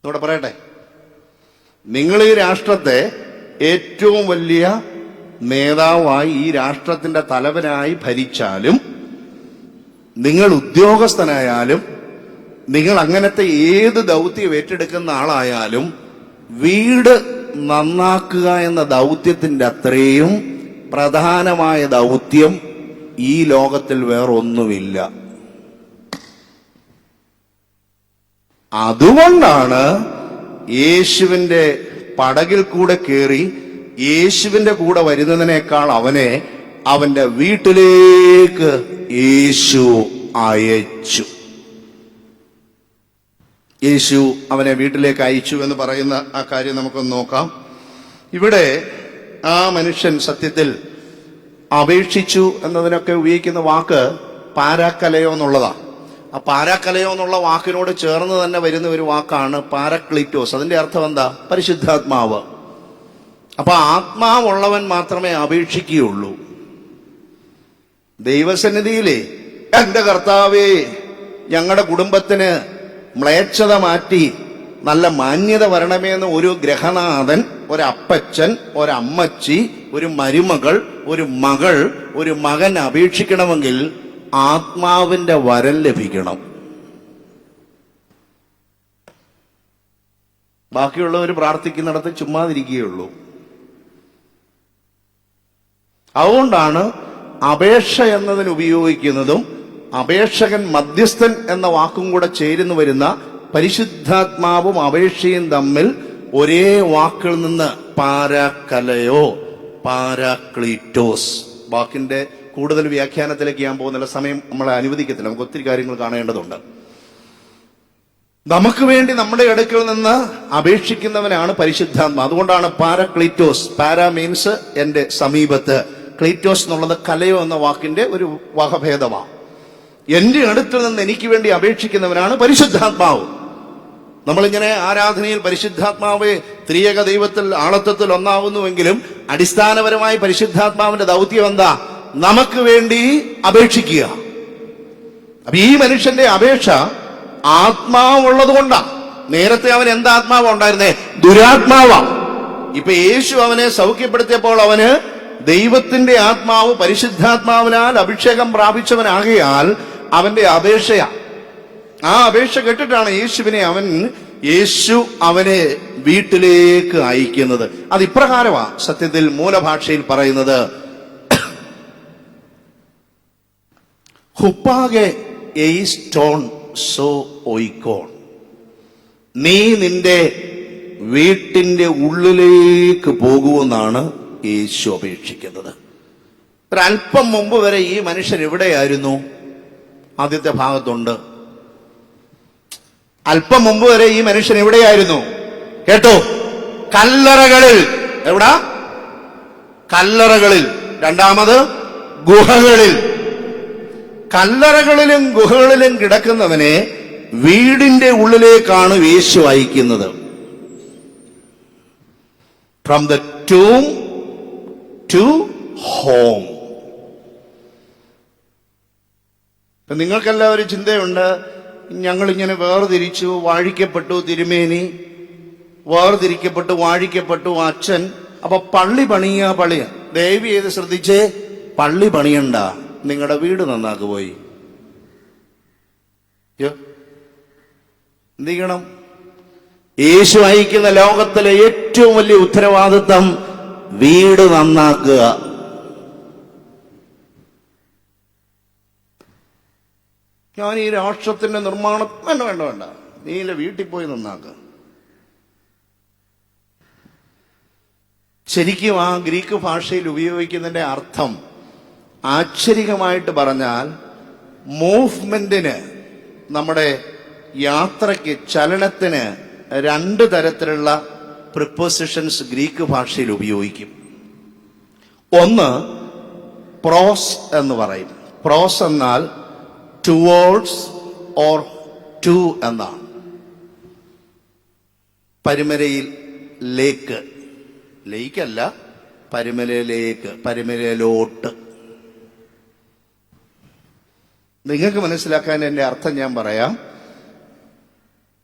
Speaker 2: ഇവിടെ പറയട്ടെ, നിങ്ങൾ ഈ രാഷ്ട്രത്തെ ഏറ്റവും വലിയ നേതാവായി, ഈ രാഷ്ട്രത്തിന്റെ തലവനായി ഭരിച്ചാലും, നിങ്ങൾ ഉദ്യോഗസ്ഥനായാലും, നിങ്ങൾ അങ്ങനത്തെ ഏത് ദൗത്യം ഏറ്റെടുക്കുന്ന ആളായാലും വീട് നന്നാക്കുക എന്ന ദൗത്യത്തിന്റെ അത്രയും പ്രധാനമായ ദൗത്യം ഈ ലോകത്തിൽ വേറൊന്നുമില്ല. അതുകൊണ്ടാണ് യേശുവിന്റെ പടകിൽ കൂടെ കയറി യേശുവിന്റെ കൂടെ വരുന്നതിനേക്കാൾ അവനെ അവന്റെ വീട്ടിലേക്ക് യേശു അയച്ചു. യേശു അവനെ വീട്ടിലേക്ക് അയച്ചു എന്ന് പറയുന്ന ആ കാര്യം നമുക്കൊന്ന് നോക്കാം. ഇവിടെ ആ മനുഷ്യൻ സത്യത്തിൽ അപേക്ഷിച്ചു എന്നതിനൊക്കെ ഉപയോഗിക്കുന്ന വാക്ക് പാരാക്കലയോ എന്നുള്ളതാ. ആ പാരാക്കലയോ എന്നുള്ള വാക്കിനോട് ചേർന്ന് തന്നെ വരുന്ന ഒരു വാക്കാണ് പാരക്ലീറ്റോസ്. അതിന്റെ അർത്ഥം എന്താ? പരിശുദ്ധാത്മാവ്. അപ്പൊ ആത്മാവുള്ളവൻ മാത്രമേ അപേക്ഷിക്കുകയുള്ളൂ. ദൈവസന്നിധിയിലെ എന്റെ കർത്താവേ, ഞങ്ങളുടെ കുടുംബത്തിന് മ്ലേച്ഛത മാറ്റി നല്ല മാന്യത വരണമേ എന്ന് ഒരു ഗ്രഹനാഥൻ, ഒരപ്പച്ചൻ, ഒരമ്മച്ചി, ഒരു മരുമകൾ, ഒരു മകൾ, ഒരു മകൻ അപേക്ഷിക്കണമെങ്കിൽ ആത്മാവിന്റെ വരം ലഭിക്കണം. ബാക്കിയുള്ളവർ പ്രാർത്ഥിക്കുന്നിടത്ത് ചുമ്മാതിരിക്കുകയുള്ളൂ. അതുകൊണ്ടാണ് അപേക്ഷ എന്നതിന് ഉപയോഗിക്കുന്നതും അപേക്ഷകൻ മധ്യസ്ഥൻ എന്ന വാക്കും കൂടെ ചേരുന്നു വരുന്ന പരിശുദ്ധാത്മാവും അപേക്ഷയും തമ്മിൽ ഒരേ വാക്കിൽ നിന്ന് പാരാക്കലയോ പാരാക്ലീറ്റോസ്. വാക്കിന്റെ കൂടുതൽ വ്യാഖ്യാനത്തിലേക്ക് ഞാൻ പോകുന്നില്ല, സമയം നമ്മളെ അനുവദിക്കത്തില്ല. നമുക്ക് ഒത്തിരി കാര്യങ്ങൾ കാണേണ്ടതുണ്ട്. നമുക്ക് വേണ്ടി നമ്മുടെ അടുക്കൽ നിന്ന് അപേക്ഷിക്കുന്നവനാണ് പരിശുദ്ധാത്മ. അതുകൊണ്ടാണ് പാരാക്ലീറ്റോസ്. പാരാ മീൻസ് എന്റെ സമീപത്ത്, ക്ലീറ്റോസ് എന്നുള്ളത് കലയോ എന്ന വാക്കിന്റെ ഒരു വകഭേദമാണ്. എന്റെ അടുത്തിൽ നിന്ന് എനിക്ക് വേണ്ടി അപേക്ഷിക്കുന്നവനാണ് പരിശുദ്ധാത്മാവ്. നമ്മളിങ്ങനെ ആരാധനയിൽ പരിശുദ്ധാത്മാവ് ത്രിയേക ദൈവത്തിൽ ആളത്വത്തിൽ ഒന്നാവുന്നുവെങ്കിലും അടിസ്ഥാനപരമായി പരിശുദ്ധാത്മാവിന്റെ ദൗത്യം എന്താ? നമുക്ക് വേണ്ടി അപേക്ഷിക്കുക. അപ്പൊ ഈ മനുഷ്യന്റെ അപേക്ഷ ആത്മാവുള്ളത് കൊണ്ടാ. നേരത്തെ അവൻ എന്താ ആത്മാവ് ഉണ്ടായിരുന്നേ? ദുരാത്മാവാ. ഇപ്പൊ യേശു അവനെ സൗഖ്യപ്പെടുത്തിയപ്പോൾ അവന് ദൈവത്തിന്റെ ആത്മാവ് പരിശുദ്ധാത്മാവിനാൽ അഭിഷേകം പ്രാപിച്ചവനാകയാൽ അവന്റെ അപേക്ഷയാ. ആ അപേക്ഷ കേട്ടിട്ടാണ് യേശു അവനെ വീട്ടിലേക്ക് അയക്കുന്നത്. അത് ഇപ്രകാരമാ സത്യത്തിൽ മൂലഭാഷയിൽ പറയുന്നത്. ഹുപ്പാകെ എയ്സ്റ്റോൺ സോ ഒയ്ക്കോൺ. നീ നിന്റെ വീട്ടിന്റെ ഉള്ളിലേക്ക് പോകുമെന്നാണ് യേശു അപേക്ഷിക്കുന്നത്. ഒരല്പം മുമ്പ് വരെ ഈ മനുഷ്യൻ എവിടെയായിരുന്നു? ആദ്യത്തെ ഭാഗത്തുണ്ട്. അല്പം മുമ്പ് വരെ ഈ മനുഷ്യൻ എവിടെയായിരുന്നു? കേട്ടോ, കല്ലറകളിൽ. എവിടാ? കല്ലറകളിൽ. രണ്ടാമത് ഗുഹകളിൽ. കല്ലറകളിലും ഗുഹകളിലും കിടക്കുന്നവനെ വീടിന്റെ ഉള്ളിലേക്കാണ് യേശു അയക്കുന്നത്. From the tomb to home. നിങ്ങൾക്കെല്ലാവരും ചിന്തയുണ്ട്, ഞങ്ങളിങ്ങനെ വേർതിരിച്ചു, വാഴിക്കപ്പെട്ടു, തിരുമേനി വേർതിരിക്കപ്പെട്ടു, വാഴിക്കപ്പെട്ടു, അച്ഛൻ. അപ്പൊ പള്ളി പണിയ. ദയവ് ചെയ്ത് ശ്രദ്ധിച്ചേ, പള്ളി പണിയണ്ട, നിങ്ങളുടെ വീട് നന്നാക്ക് പോയി. എന്ത് ചെയ്യണം? യേശു അയക്കുന്ന ലോകത്തിലെ ഏറ്റവും വലിയ ഉത്തരവാദിത്തം വീട് നന്നാക്കുക. ഞാൻ ഈ രാഷ്ട്രത്തിന്റെ നിർമ്മാണം വേണ്ട, നീല വീട്ടിൽ പോയി നന്നാക്കുക. ശരിക്കും ആ ഗ്രീക്ക് ഭാഷയിൽ ഉപയോഗിക്കുന്നതിന്റെ അർത്ഥം ആശ്ചര്യമായിട്ട് പറഞ്ഞാൽ മൂവ്മെന്റിന്, നമ്മുടെ യാത്രയ്ക്ക്, ചലനത്തിന് 2 തരത്തിലുള്ള പ്രിപ്പോസിഷൻസ് ഗ്രീക്ക് ഭാഷയിൽ ഉപയോഗിക്കും. ഒന്ന് പ്രോസ് എന്ന് പറയും. പ്രോസ് എന്നാൽ ടുവേർഡ്സ് ഓർ ടു എന്നാണ്. പരുമലയിൽ ലേക്ക്, ലേക്കല്ല, പരുമലയിലേക്ക്, പരുമലയിലോട്ട്. നിങ്ങൾക്ക് മനസ്സിലാക്കാൻ എൻ്റെ അർത്ഥം ഞാൻ പറയാം.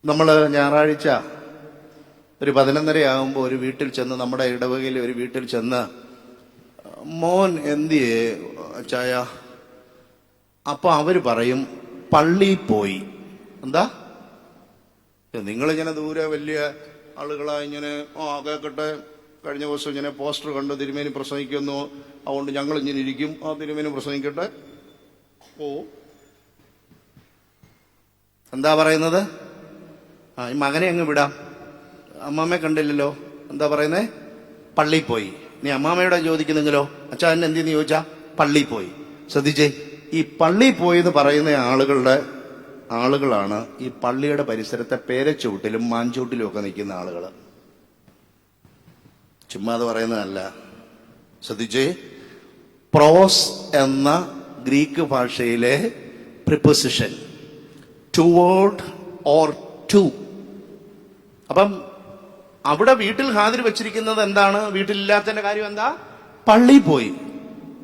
Speaker 2: നമ്മൾ ഞായറാഴ്ച ഒരു 11:30 ആകുമ്പോൾ ഒരു വീട്ടിൽ ചെന്ന്, നമ്മുടെ ഇടവകയിൽ ഒരു വീട്ടിൽ ചെന്ന്, മോൻ എന്തിയേ ചായ? അപ്പൊ അവര് പറയും പള്ളിയിൽ പോയി. എന്താ? നിങ്ങളിങ്ങനെ ദൂരെ വലിയ ആളുകളാ ഇങ്ങനെ കേൾക്കട്ടെ, കഴിഞ്ഞ ദിവസം ഇങ്ങനെ പോസ്റ്റർ കണ്ട് തിരുമേനി പ്രസംഗിക്കുന്നു, അതുകൊണ്ട് ഞങ്ങൾ ഇങ്ങനെ ഇരിക്കും, ആ തിരുമേനി പ്രസംഗിക്കട്ടെ. ഓ, എന്താ പറയുന്നത്? ഈ മകനെ അങ്ങ് വിടാം, അമ്മാമ്മയെ കണ്ടില്ലല്ലോ, എന്താ പറയുന്നേ? പള്ളിയിൽ പോയി. നീ അമ്മാമ്മയോടെ ചോദിക്കുന്നെങ്കിലോ, അച്ഛാ എന്നെ എന്തെന്ന് ചോദിച്ചാ പള്ളിയിൽ പോയി. ശ്രദ്ധിച്ചേ, ഈ പള്ളിയിൽ പോയി എന്ന് പറയുന്ന ആളുകളാണ് ഈ പള്ളിയുടെ പരിസരത്തെ പേരച്ചൂട്ടിലും മാഞ്ചൂട്ടിലും ഒക്കെ നിൽക്കുന്ന ആളുകൾ. ചുമ്മാ അത് പറയുന്നതല്ല. ശ്രദ്ധിച്ചേ, പ്രോസ് എന്ന ഗ്രീക്ക് ഭാഷയിലെ പ്രിപ്പോസിഷൻ ടുവേർഡ് ഓർ ടു. അപ്പം അവിടെ വീട്ടിൽ ഹാജർ വെച്ചിരിക്കുന്നത് എന്താണ്? വീട്ടിലില്ലാത്തതിന്റെ കാര്യം എന്താ? പള്ളിയിൽ പോയി.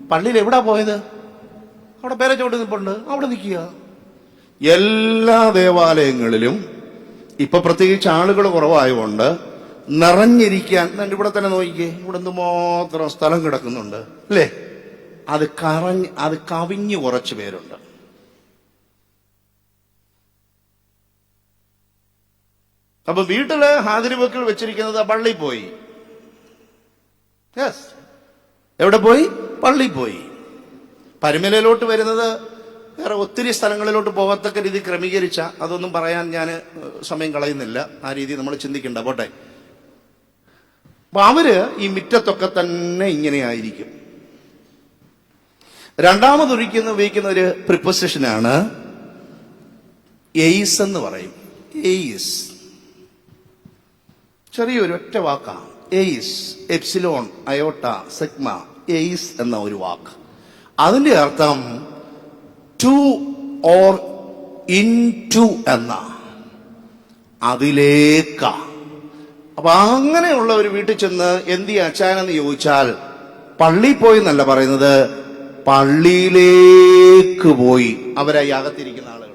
Speaker 2: പള്ളിയിൽ എവിടാ പോയത്? അവിടെ പേരച്ചോട്ട് നിൽപ്പുണ്ട്, അവിടെ നിൽക്കുക. എല്ലാ ദേവാലയങ്ങളിലും ഇപ്പൊ പ്രത്യേകിച്ച് ആളുകൾ കുറവായതുകൊണ്ട് നിറഞ്ഞിരിക്കാൻ, ഇവിടെ തന്നെ നോക്കിക്കേ, ഇവിടെ എന്തുമാത്രം സ്ഥലം കിടക്കുന്നുണ്ട് അല്ലേ? അത് കവിഞ്ഞു കുറച്ച് പേരുണ്ട്. അപ്പൊ വീട്ടില് ഹാജരിവെക്കിൽ വെച്ചിരിക്കുന്നത് പള്ളിയിൽ പോയി. യെസ്, എവിടെ പോയി? പള്ളിയിൽ പോയി. പരുമലയിലോട്ട് വരുന്നത് വേറെ ഒത്തിരി സ്ഥലങ്ങളിലോട്ട് പോകത്തക്ക രീതി ക്രമീകരിച്ച, അതൊന്നും പറയാൻ ഞാൻ സമയം കളയുന്നില്ല, ആ രീതി നമ്മൾ ചിന്തിക്കണ്ട, പോട്ടെ. അപ്പൊ അവര് ഈ മുറ്റത്തൊക്കെ തന്നെ ഇങ്ങനെയായിരിക്കും. രണ്ടാമത് ഉപയോഗിക്കുന്ന ഒരു പ്രിപ്പോസിഷനാണ് എയ്സ് എന്ന് പറയും. എയ്സ് ചെറിയൊരു ഒറ്റ വാക്കാണ്. എയ്സ്, എപ്സിലോൺ, അയോട്ട, സിഗ്മ, എയ്സ് എന്ന ഒരു വാക്ക്. അതിന്റെ അർത്ഥം ടു ഓർ ഇൻ ടു എന്ന, അതിലേക്ക. അപ്പൊ അങ്ങനെയുള്ള ഒരു വീട്ടിൽ ചെന്ന് എന്തി അച്ചാനെന്ന് ചോദിച്ചാൽ പള്ളിയിൽ പോയി എന്നല്ല പറയുന്നത്, പള്ളിയിലേക്ക് പോയി. അവരായി അകത്തിരിക്കുന്ന ആളുകൾ.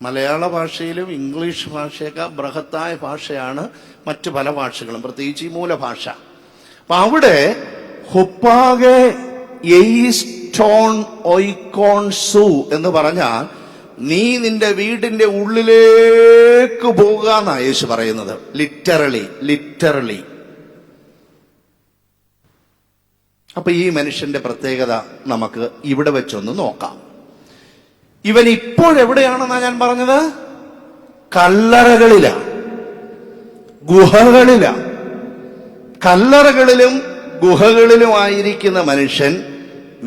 Speaker 2: മലയാള ഭാഷയിലും ഇംഗ്ലീഷ് ഭാഷയൊക്കെ ബൃഹത്തായ ഭാഷയാണ് മറ്റു പല ഭാഷകളും, പ്രത്യേകിച്ച് ഈ മൂലഭാഷ. അപ്പൊ അവിടെ ഹുപ്പാകെ എയ്സ്റ്റോൺ ഒയ്ക്കോൺ സു എന്ന് പറഞ്ഞാൽ നീ നിന്റെ വീടിന്റെ ഉള്ളിലേക്ക് പോകുക എന്നാ യേശു പറയുന്നത്. ലിറ്ററലി. അപ്പൊ ഈ മനുഷ്യന്റെ പ്രത്യേകത നമുക്ക് ഇവിടെ വെച്ചൊന്ന് നോക്കാം. ഇവൻ ഇപ്പോഴെവിടെയാണെന്നാ ഞാൻ പറഞ്ഞത്? കല്ലറകളിലാണ്, ഗുഹകളിലാണ്. കല്ലറകളിലും ഗുഹകളിലുമായിരിക്കുന്ന മനുഷ്യൻ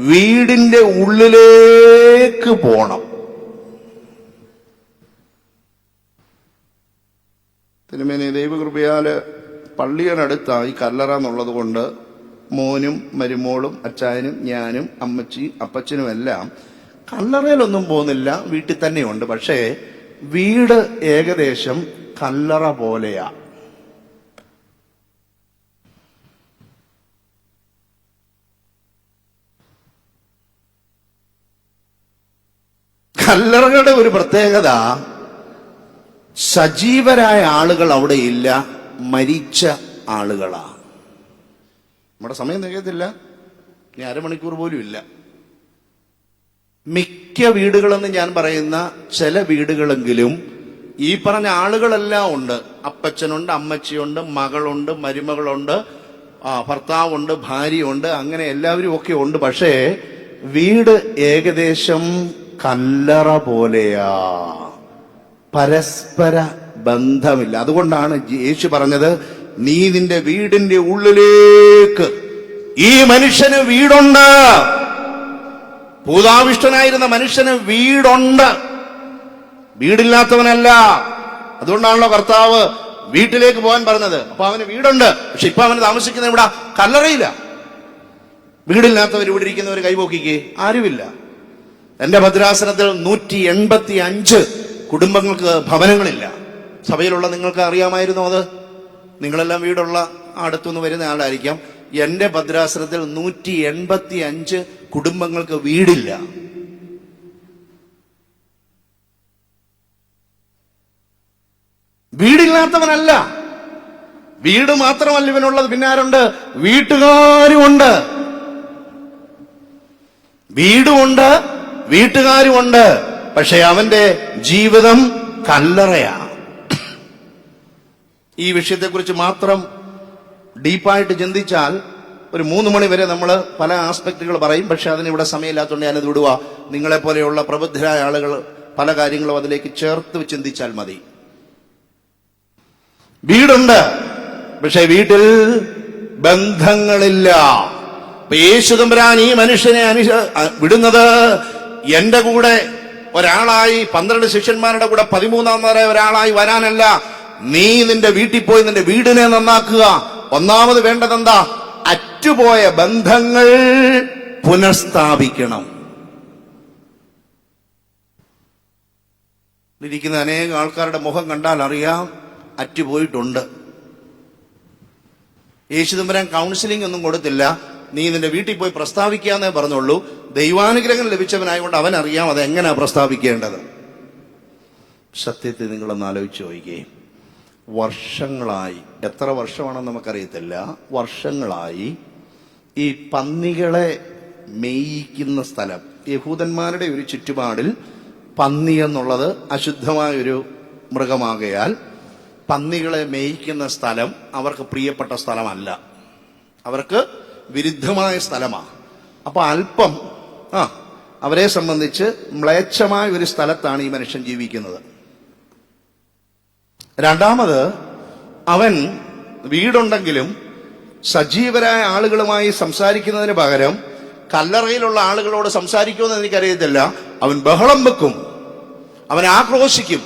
Speaker 2: വീടിന്റെ ഉള്ളിലേക്ക് പോണം. തിരുമേനി ദൈവകൃപയാല് പള്ളിയോടടുത്തായി കല്ലറ എന്നുള്ളത് കൊണ്ട് മോനും മരുമോളും അച്ചായനും ഞാനും അമ്മച്ചിയും അപ്പച്ചനും എല്ലാം കല്ലറയിലൊന്നും പോകുന്നില്ല, വീട്ടിൽ തന്നെയുണ്ട്. പക്ഷേ വീട് ഏകദേശം കല്ലറ പോലെയാ. കല്ലറകളുടെ ഒരു പ്രത്യേകത, സജീവരായ ആളുകൾ അവിടെ ഇല്ല, മരിച്ച ആളുകളാ. നമ്മുടെ സമയം തികയത്തില്ല, ഇനി അരമണിക്കൂർ പോലും ഇല്ല. മിക്ക മിക്ക വീടുകളെന്ന് ഞാൻ പറയുന്ന ചില വീടുകളെങ്കിലും ഈ പറഞ്ഞ ആളുകളെല്ലാം ഉണ്ട്. അപ്പച്ചനുണ്ട്, അമ്മച്ചിയുണ്ട്, മകളുണ്ട്, മരുമകളുണ്ട്, ഭർത്താവുണ്ട്, ഭാര്യയുണ്ട്, അങ്ങനെ എല്ലാവരും ഒക്കെ ഉണ്ട്. പക്ഷേ വീട് ഏകദേശം കല്ലറ പോലെയാ, പരസ്പര ബന്ധമില്ല. അതുകൊണ്ടാണ് യേശു പറഞ്ഞത്, നീ നിന്റെ വീടിന്റെ ഉള്ളിലേക്ക്, ഈ മനുഷ്യന് വീടുണ്ട്, ഭൂതാവിഷ്ടനായിരുന്ന മനുഷ്യന് വീടുണ്ട്, വീടില്ലാത്തവനല്ല. അതുകൊണ്ടാണല്ലോ കർത്താവ് വീട്ടിലേക്ക് പോകാൻ പറഞ്ഞത്. അപ്പൊ അവന് വീടുണ്ട്, പക്ഷെ ഇപ്പൊ അവന് താമസിക്കുന്ന ഇവിടെ കല്ലറയില്ല. വീടില്ലാത്തവർ ഇവിടെ ഇരിക്കുന്നവർ കൈപോക്കിക്കേ, ആരുമില്ല. എന്റെ ഭദ്രാസനത്തിൽ 185 കുടുംബങ്ങൾക്ക് ഭവനങ്ങളില്ല. സഭയിലുള്ള നിങ്ങൾക്ക് അറിയാമായിരുന്നു അത്? നിങ്ങളെല്ലാം വീടുള്ള അടുത്തുനിന്ന് വരുന്ന ആളായിരിക്കാം. എന്റെ ഭദ്രാസനത്തിൽ 185 കുടുംബങ്ങൾക്ക് വീടില്ല. വീടില്ലാത്തവനല്ല, വീട് മാത്രമല്ല ഇവനുള്ളത്, പിന്നെ ആരുണ്ട്? വീട്ടുകാരുമുണ്ട്. വീടുമുണ്ട്, വീട്ടുകാരുമുണ്ട്, പക്ഷെ അവന്റെ ജീവിതം കല്ലറയാ. ഈ വിഷയത്തെക്കുറിച്ച് മാത്രം ഡീപ്പായിട്ട് ചിന്തിച്ചാൽ ഒരു 3 മണി വരെ നമ്മൾ പല ആസ്പെക്റ്റുകൾ പറയും. പക്ഷെ അതിനിവിടെ സമയമില്ലാത്തതുകൊണ്ട് ഞാനത് വിടുക. നിങ്ങളെപ്പോലെയുള്ള പ്രബുദ്ധരായ ആളുകൾ പല കാര്യങ്ങളും അതിലേക്ക് ചേർത്ത് ചിന്തിച്ചാൽ മതി. വീടുണ്ട്, പക്ഷെ വീട്ടിൽ ബന്ധങ്ങളില്ല. യേശു തമ്പുരാൻ ഈ മനുഷ്യനെ വിടുന്നത് എന്റെ കൂടെ ഒരാളായി, 12 ശിഷ്യന്മാരുടെ കൂടെ 13ാമതായ ഒരാളായി വരാനല്ല. നീ നിന്റെ വീട്ടിൽ പോയി നിന്റെ വീടിനെ നന്നാക്കുക. ഒന്നാമത് വേണ്ടതെന്താ? അറ്റുപോയ ബന്ധങ്ങൾ പുനഃസ്ഥാപിക്കണം. ഇരിക്കുന്ന അനേകം ആൾക്കാരുടെ മുഖം കണ്ടാൽ അറിയാം അറ്റുപോയിട്ടുണ്ട്. യേശു തമ്പുരാൻ കൗൺസിലിംഗ് ഒന്നും കൊടുത്തില്ല. നീ നിന്റെ വീട്ടിൽ പോയി പ്രസ്താവിക്കാന്നേ പറഞ്ഞുള്ളൂ. ദൈവാനുഗ്രഹം ലഭിച്ചവനായതുകൊണ്ട് അവനറിയാം അതെങ്ങനെയാ പ്രസ്താവിക്കേണ്ടത്. സത്യത്തിൽ നിങ്ങളൊന്ന് ആലോചിച്ച് നോക്കിക്കേ. വർഷങ്ങളായി, എത്ര വർഷമാണെന്ന് നമുക്കറിയത്തില്ല, വർഷങ്ങളായി ഈ പന്നികളെ മേയിക്കുന്ന സ്ഥലം, യഹൂദന്മാരുടെ ഒരു ചുറ്റുപാടിൽ പന്നി എന്നുള്ളത് അശുദ്ധമായൊരു മൃഗമാകയാൽ പന്നികളെ മേയിക്കുന്ന സ്ഥലം അവർക്ക് പ്രിയപ്പെട്ട സ്ഥലമല്ല, അവർക്ക് വിരുദ്ധമായ സ്ഥലമാണ്. അപ്പൊ അല്പം അവരെ സംബന്ധിച്ച് മ്ലേച്ഛമായ ഒരു സ്ഥലത്താണ് ഈ മനുഷ്യൻ ജീവിക്കുന്നത്. രണ്ടാമത്, അവൻ വീടുണ്ടെങ്കിലും സജീവരായ ആളുകളുമായി സംസാരിക്കുന്നതിന് പകരം കല്ലറയിലുള്ള ആളുകളോട് സംസാരിക്കുമെന്ന് എനിക്കറിയത്തില്ല. അവൻ ബഹളം വെക്കും, അവൻ ആക്രോശിക്കും,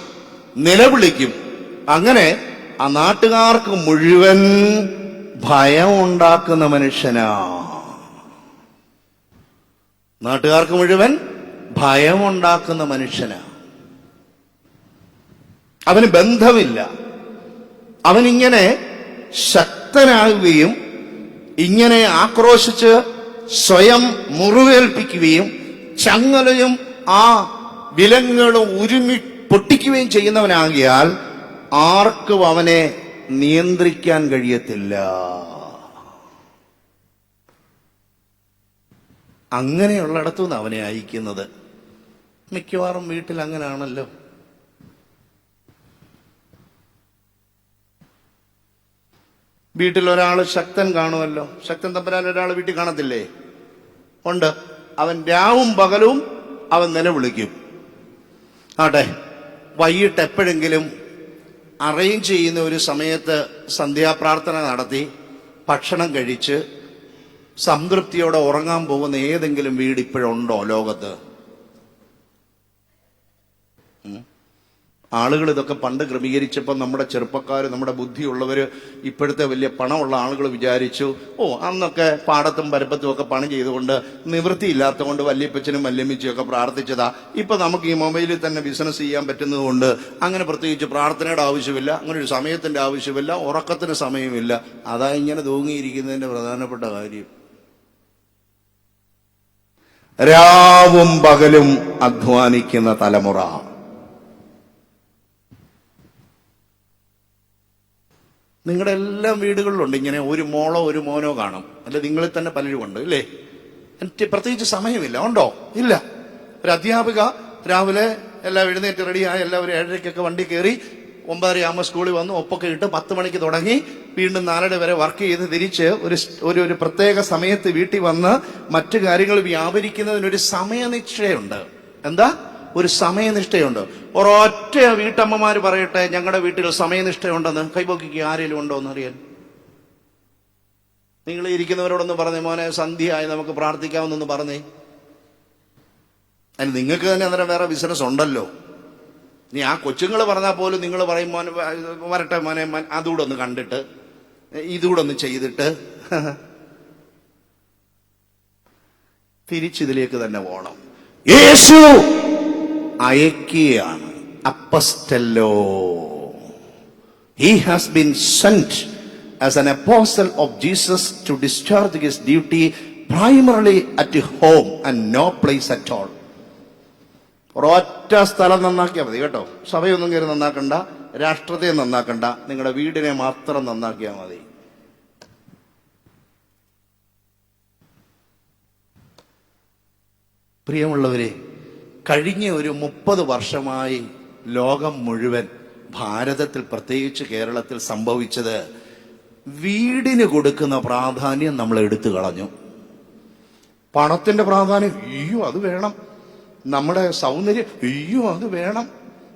Speaker 2: നിലവിളിക്കും. അങ്ങനെ ആ നാട്ടുകാർക്ക് മുഴുവൻ ഭയം ഉണ്ടാക്കുന്ന മനുഷ്യനാ. നാട്ടുകാർക്ക് മുഴുവൻ ഭയമുണ്ടാക്കുന്ന മനുഷ്യനാ. അവന് ബന്ധമില്ല. അവനിങ്ങനെ ശക്തനാകുകയും ഇങ്ങനെ ആക്രോശിച്ച് സ്വയം മുറിവേൽപ്പിക്കുകയും ചങ്ങലയും ആ വിലങ്ങുകളും ഉരുമി പൊട്ടിക്കുകയും ചെയ്യുന്നവനാകിയാൽ ആർക്കും അവനെ നിയന്ത്രിക്കാൻ കഴിയത്തില്ല. അങ്ങനെയുള്ളിടത്തുനിന്ന് അവനെ അയക്കുന്നത്. മിക്കവാറും വീട്ടിൽ അങ്ങനെയാണല്ലോ. വീട്ടിൽ ഒരാൾ ശക്തൻ കാണുമല്ലോ. ശക്തൻ തമ്പുരാൻ ഒരാൾ വീട്ടിൽ കാണത്തില്ലേ? ഉണ്ട്. അവൻ രാവും പകലും അവൻ നിലവിളിക്കും. ആട്ടെ, വൈകിട്ട് എപ്പോഴെങ്കിലും അറേഞ്ച് ചെയ്യുന്ന ഒരു സമയത്ത് സന്ധ്യാപ്രാർത്ഥന നടത്തി ഭക്ഷണം കഴിച്ച് സംതൃപ്തിയോടെ ഉറങ്ങാൻ പോകുന്ന ഏതെങ്കിലും വീട് ഇപ്പോഴുണ്ടോ ലോകത്ത്? ആളുകൾ ഇതൊക്കെ പണ്ട് ക്രമീകരിച്ചപ്പോൾ നമ്മുടെ ചെറുപ്പക്കാർ, നമ്മുടെ ബുദ്ധിയുള്ളവര്, ഇപ്പോഴത്തെ വലിയ പണമുള്ള ആളുകൾ വിചാരിച്ചു, അന്നൊക്കെ പാടത്തും പരപ്പത്തും ഒക്കെ പണി ചെയ്തുകൊണ്ട് നിവൃത്തിയില്ലാത്തതുകൊണ്ട് വല്യപ്പച്ചനും വല്യമ്മച്ചും ഒക്കെ പ്രാർത്ഥിച്ചതാ. ഇപ്പൊ നമുക്ക് ഈ മൊബൈലിൽ തന്നെ ബിസിനസ് ചെയ്യാൻ പറ്റുന്നതുകൊണ്ട് അങ്ങനെ പ്രത്യേകിച്ച് പ്രാർത്ഥനയുടെ ആവശ്യമില്ല, അങ്ങനെ ഒരു സമയത്തിന്റെ ആവശ്യമില്ല, ഉറക്കത്തിന് സമയമില്ല. അതാ ഇങ്ങനെ തൂങ്ങിയിരിക്കുന്നതിന്റെ പ്രധാനപ്പെട്ട കാര്യം. രാവും പകലും അധ്വാനിക്കുന്ന തലമുറ. നിങ്ങളുടെ എല്ലാ വീടുകളിലുണ്ട് ഇങ്ങനെ ഒരു മോളോ ഒരു മോനോ കാണും. അല്ലെ നിങ്ങളിൽ തന്നെ പലരും ഉണ്ട്, ഇല്ലേ? എനിക്ക് പ്രത്യേകിച്ച് സമയമില്ല. ഉണ്ടോ? ഇല്ല. ഒരു അധ്യാപിക രാവിലെ എല്ലാം എഴുന്നേറ്റ് റെഡിയായി എല്ലാവരും 7:30 വണ്ടി കയറി 9:30 സ്കൂളിൽ വന്ന് ഒപ്പൊക്കെ ഇട്ട് 10 മണിക്ക് തുടങ്ങി വീണ്ടും 4:30 വരെ വർക്ക് ചെയ്ത് തിരിച്ച് ഒരു പ്രത്യേക സമയത്ത് വീട്ടിൽ വന്ന് മറ്റു കാര്യങ്ങൾ വ്യാപരിക്കുന്നതിനൊരു സമയനിഷ്ഠയുണ്ട്. എന്താ? ഒരു സമയനിഷ്ഠയുണ്ട്. ഒരൊറ്റ വീട്ടമ്മമാര് പറയട്ടെ ഞങ്ങളുടെ വീട്ടിൽ സമയനിഷ്ഠയുണ്ടെന്ന്. കൈപൊക്കിക്ക് ആരെങ്കിലും ഉണ്ടോ എന്ന് അറിയാൻ. നിങ്ങൾ ഇരിക്കുന്നവരോടൊന്ന് പറഞ്ഞേ, മോനെ സന്ധ്യയായി നമുക്ക് പ്രാർത്ഥിക്കാമെന്നൊന്ന് പറഞ്ഞേ. അതിന് നിങ്ങൾക്ക് തന്നെ അന്നേരം വേറെ ബിസിനസ് ഉണ്ടല്ലോ. നീ ആ കൊച്ചുങ്ങൾ പറഞ്ഞാൽ പോലും നിങ്ങൾ പറയും മോനെ വരട്ടെ മോനെ അതുകൂടെ ഒന്ന് കണ്ടിട്ട് ഇതുകൂടെ ഒന്ന് ചെയ്തിട്ട് തിരിച്ചിതിലേക്ക് തന്നെ പോകണം. യേശു അയക്കുകയാണ്. അപ്പസ്റ്റല്ലോ. He has been sent as an apostle of Jesus to discharge his duty primarily at home and no place at all. ഒരൊറ്റ സ്ഥലം നന്നാക്കിയാൽ മതി കേട്ടോ. സഭയൊന്നും കയറി നന്നാക്കണ്ട, രാഷ്ട്രത്തെ നന്നാക്കണ്ട, നിങ്ങളുടെ വീടിനെ മാത്രം നന്നാക്കിയാൽ മതി. പ്രിയമുള്ളവരെ, കഴിഞ്ഞ ഒരു 30 വർഷമായി ലോകം മുഴുവൻ, ഭാരതത്തിൽ പ്രത്യേകിച്ച് കേരളത്തിൽ സംഭവിച്ചത് വീടിന് കൊടുക്കുന്ന പ്രാധാന്യം നമ്മൾ എടുത്തു കളഞ്ഞു. പണത്തിന്റെ പ്രാധാന്യം, അയ്യോ അത് വേണം. നമ്മുടെ സൗന്ദര്യം, അയ്യോ അത് വേണം.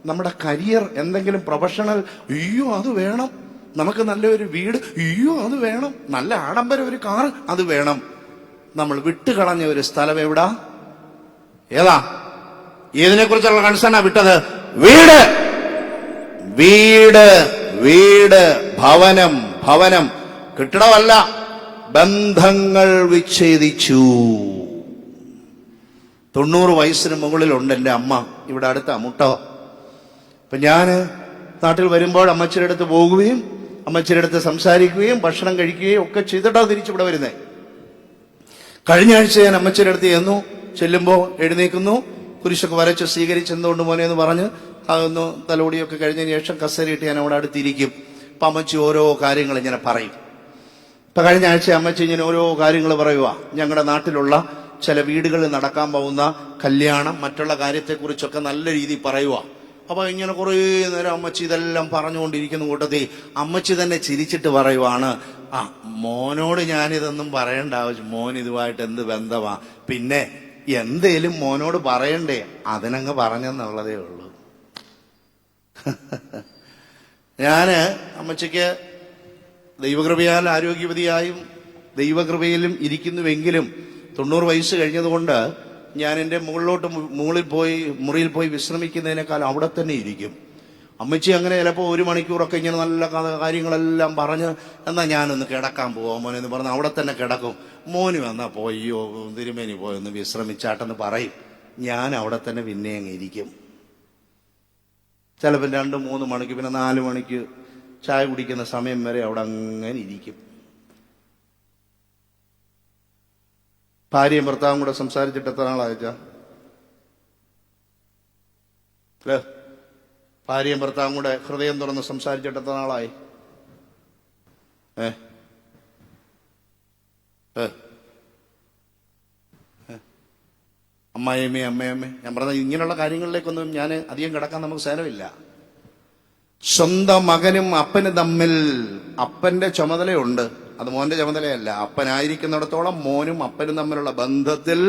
Speaker 2: നമ്മുടെ കരിയർ, എന്തെങ്കിലും പ്രൊഫഷണൽ, അയ്യോ അത് വേണം. നമുക്ക് നല്ലൊരു വീട്, അയ്യോ അത് വേണം. നല്ല ആഡംബരം ഒരു കാർ, അത് വേണം. നമ്മൾ വിട്ടുകളഞ്ഞ ഒരു സ്ഥലം എവിടാ? ഏതാ? ഏതിനെ കുറിച്ചുള്ള കൺസേണാ വിട്ടത്? വീട്, വീട്, വീട്. ഭവനം, ഭവനം. കെട്ടിടമല്ല, ബന്ധങ്ങൾ വിച്ഛേദിച്ചു. 90 വയസ്സിന് മുകളിലുണ്ട് എൻ്റെ അമ്മ, ഇവിടെ അടുത്ത മുട്ടോ. അപ്പൊ ഞാന് നാട്ടിൽ വരുമ്പോൾ അമ്മച്ചിയുടെ അടുത്ത് പോകുകയും അമ്മച്ചിയുടെ അടുത്ത് സംസാരിക്കുകയും ഭക്ഷണം കഴിക്കുകയും ഒക്കെ ചെയ്തിട്ടാണ് തിരിച്ചിവിടെ വരുന്നത്. കഴിഞ്ഞ ആഴ്ച ഞാൻ അമ്മച്ചിയുടെ അടുത്ത് ചെല്ലുമ്പോ എഴുന്നേക്കുന്നു, കുരിശൊക്കെ വരച്ച് സ്വീകരിച്ചെന്തുകൊണ്ട് മോനെ എന്ന് പറഞ്ഞ് അതൊന്ന് തലോടിയൊക്കെ കഴിഞ്ഞതിന് ശേഷം കസേരയിട്ട് ഞാൻ അവിടെ അടുത്തിരിക്കും. അപ്പൊ അമ്മച്ചി ഓരോ കാര്യങ്ങൾ ഇങ്ങനെ പറയും. ഇപ്പൊ കഴിഞ്ഞ ആഴ്ച അമ്മച്ചി ഇങ്ങനെ ഓരോ കാര്യങ്ങൾ പറയുക. ഞങ്ങളുടെ നാട്ടിലുള്ള ചില വീടുകളിൽ നടക്കാൻ പോകുന്ന കല്യാണം, മറ്റുള്ള കാര്യത്തെക്കുറിച്ചൊക്കെ നല്ല രീതിയിൽ പറയുക. അപ്പൊ ഇങ്ങനെ കുറേ നേരം അമ്മച്ചി ഇതെല്ലാം പറഞ്ഞുകൊണ്ടിരിക്കുന്ന കൂട്ടത്തിൽ അമ്മച്ചി തന്നെ ചിരിച്ചിട്ട് പറയുവാണ്, ആ മോനോട് ഞാനിതൊന്നും പറയേണ്ട ആവശ്യം, മോൻ ഇതുമായിട്ട് എന്ത് ബന്ധമാ, പിന്നെ എന്തേലും മോനോട് പറയണ്ടേ, അതിനങ്ങ് പറഞ്ഞെന്നുള്ളതേ ഉള്ളൂ. ഞാന് അമ്മച്ചിക്ക് ദൈവകൃപയാൽ ആരോഗ്യവതിയായും ദൈവകൃപയിലും ഇരിക്കുന്നുവെങ്കിലും 90 വയസ്സ് കഴിഞ്ഞതുകൊണ്ട് ഞാൻ എൻ്റെ മുറിയിൽ പോയി വിശ്രമിക്കുന്നതിനേക്കാൾ അവിടെ തന്നെ ഇരിക്കും. അമ്മച്ചി അങ്ങനെ ചിലപ്പോൾ 1 മണിക്കൂറൊക്കെ ഇങ്ങനെ നല്ല കാര്യങ്ങളെല്ലാം പറഞ്ഞ് എന്നാ ഞാനൊന്ന് കിടക്കാൻ പോവാം മോനെന്ന് പറഞ്ഞ് അവിടെ തന്നെ കിടക്കും. മോന് വന്നാ പോയോ തിരുമേനി പോയൊന്ന് വിശ്രമിച്ചാട്ടെന്ന് പറയും. ഞാൻ അവിടെ തന്നെ പിന്നെ അങ്ങ് ഇരിക്കും. ചിലപ്പോൾ 2-3 മണിക്ക്, പിന്നെ 4 മണിക്ക് ചായ കുടിക്കുന്ന സമയം വരെ അവിടെ അങ്ങനെ ഇരിക്കും. ഭാര്യയും ഭർത്താവും കൂടെ സംസാരിച്ചിട്ട് എത്ര നാളായച്ചാ? അല്ലേ? ഭാര്യയും ഭർത്താവും കൂടെ ഹൃദയം തുറന്ന് സംസാരിച്ചിട്ട് എത്ര നാളായി? അമ്മായിയമ്മേ ഞാൻ പറഞ്ഞ ഇങ്ങനെയുള്ള കാര്യങ്ങളിലേക്കൊന്നും ഞാൻ അധികം കിടക്കാൻ നമുക്ക് സേനമില്ല. സ്വന്തം മകനും അപ്പനും തമ്മിൽ അപ്പന്റെ ചുമതലയുണ്ട്, അത് മോന്റെ ചുമതലയല്ല. അപ്പനായിരിക്കുന്നിടത്തോളം മോനും അപ്പനും തമ്മിലുള്ള ബന്ധത്തിൽ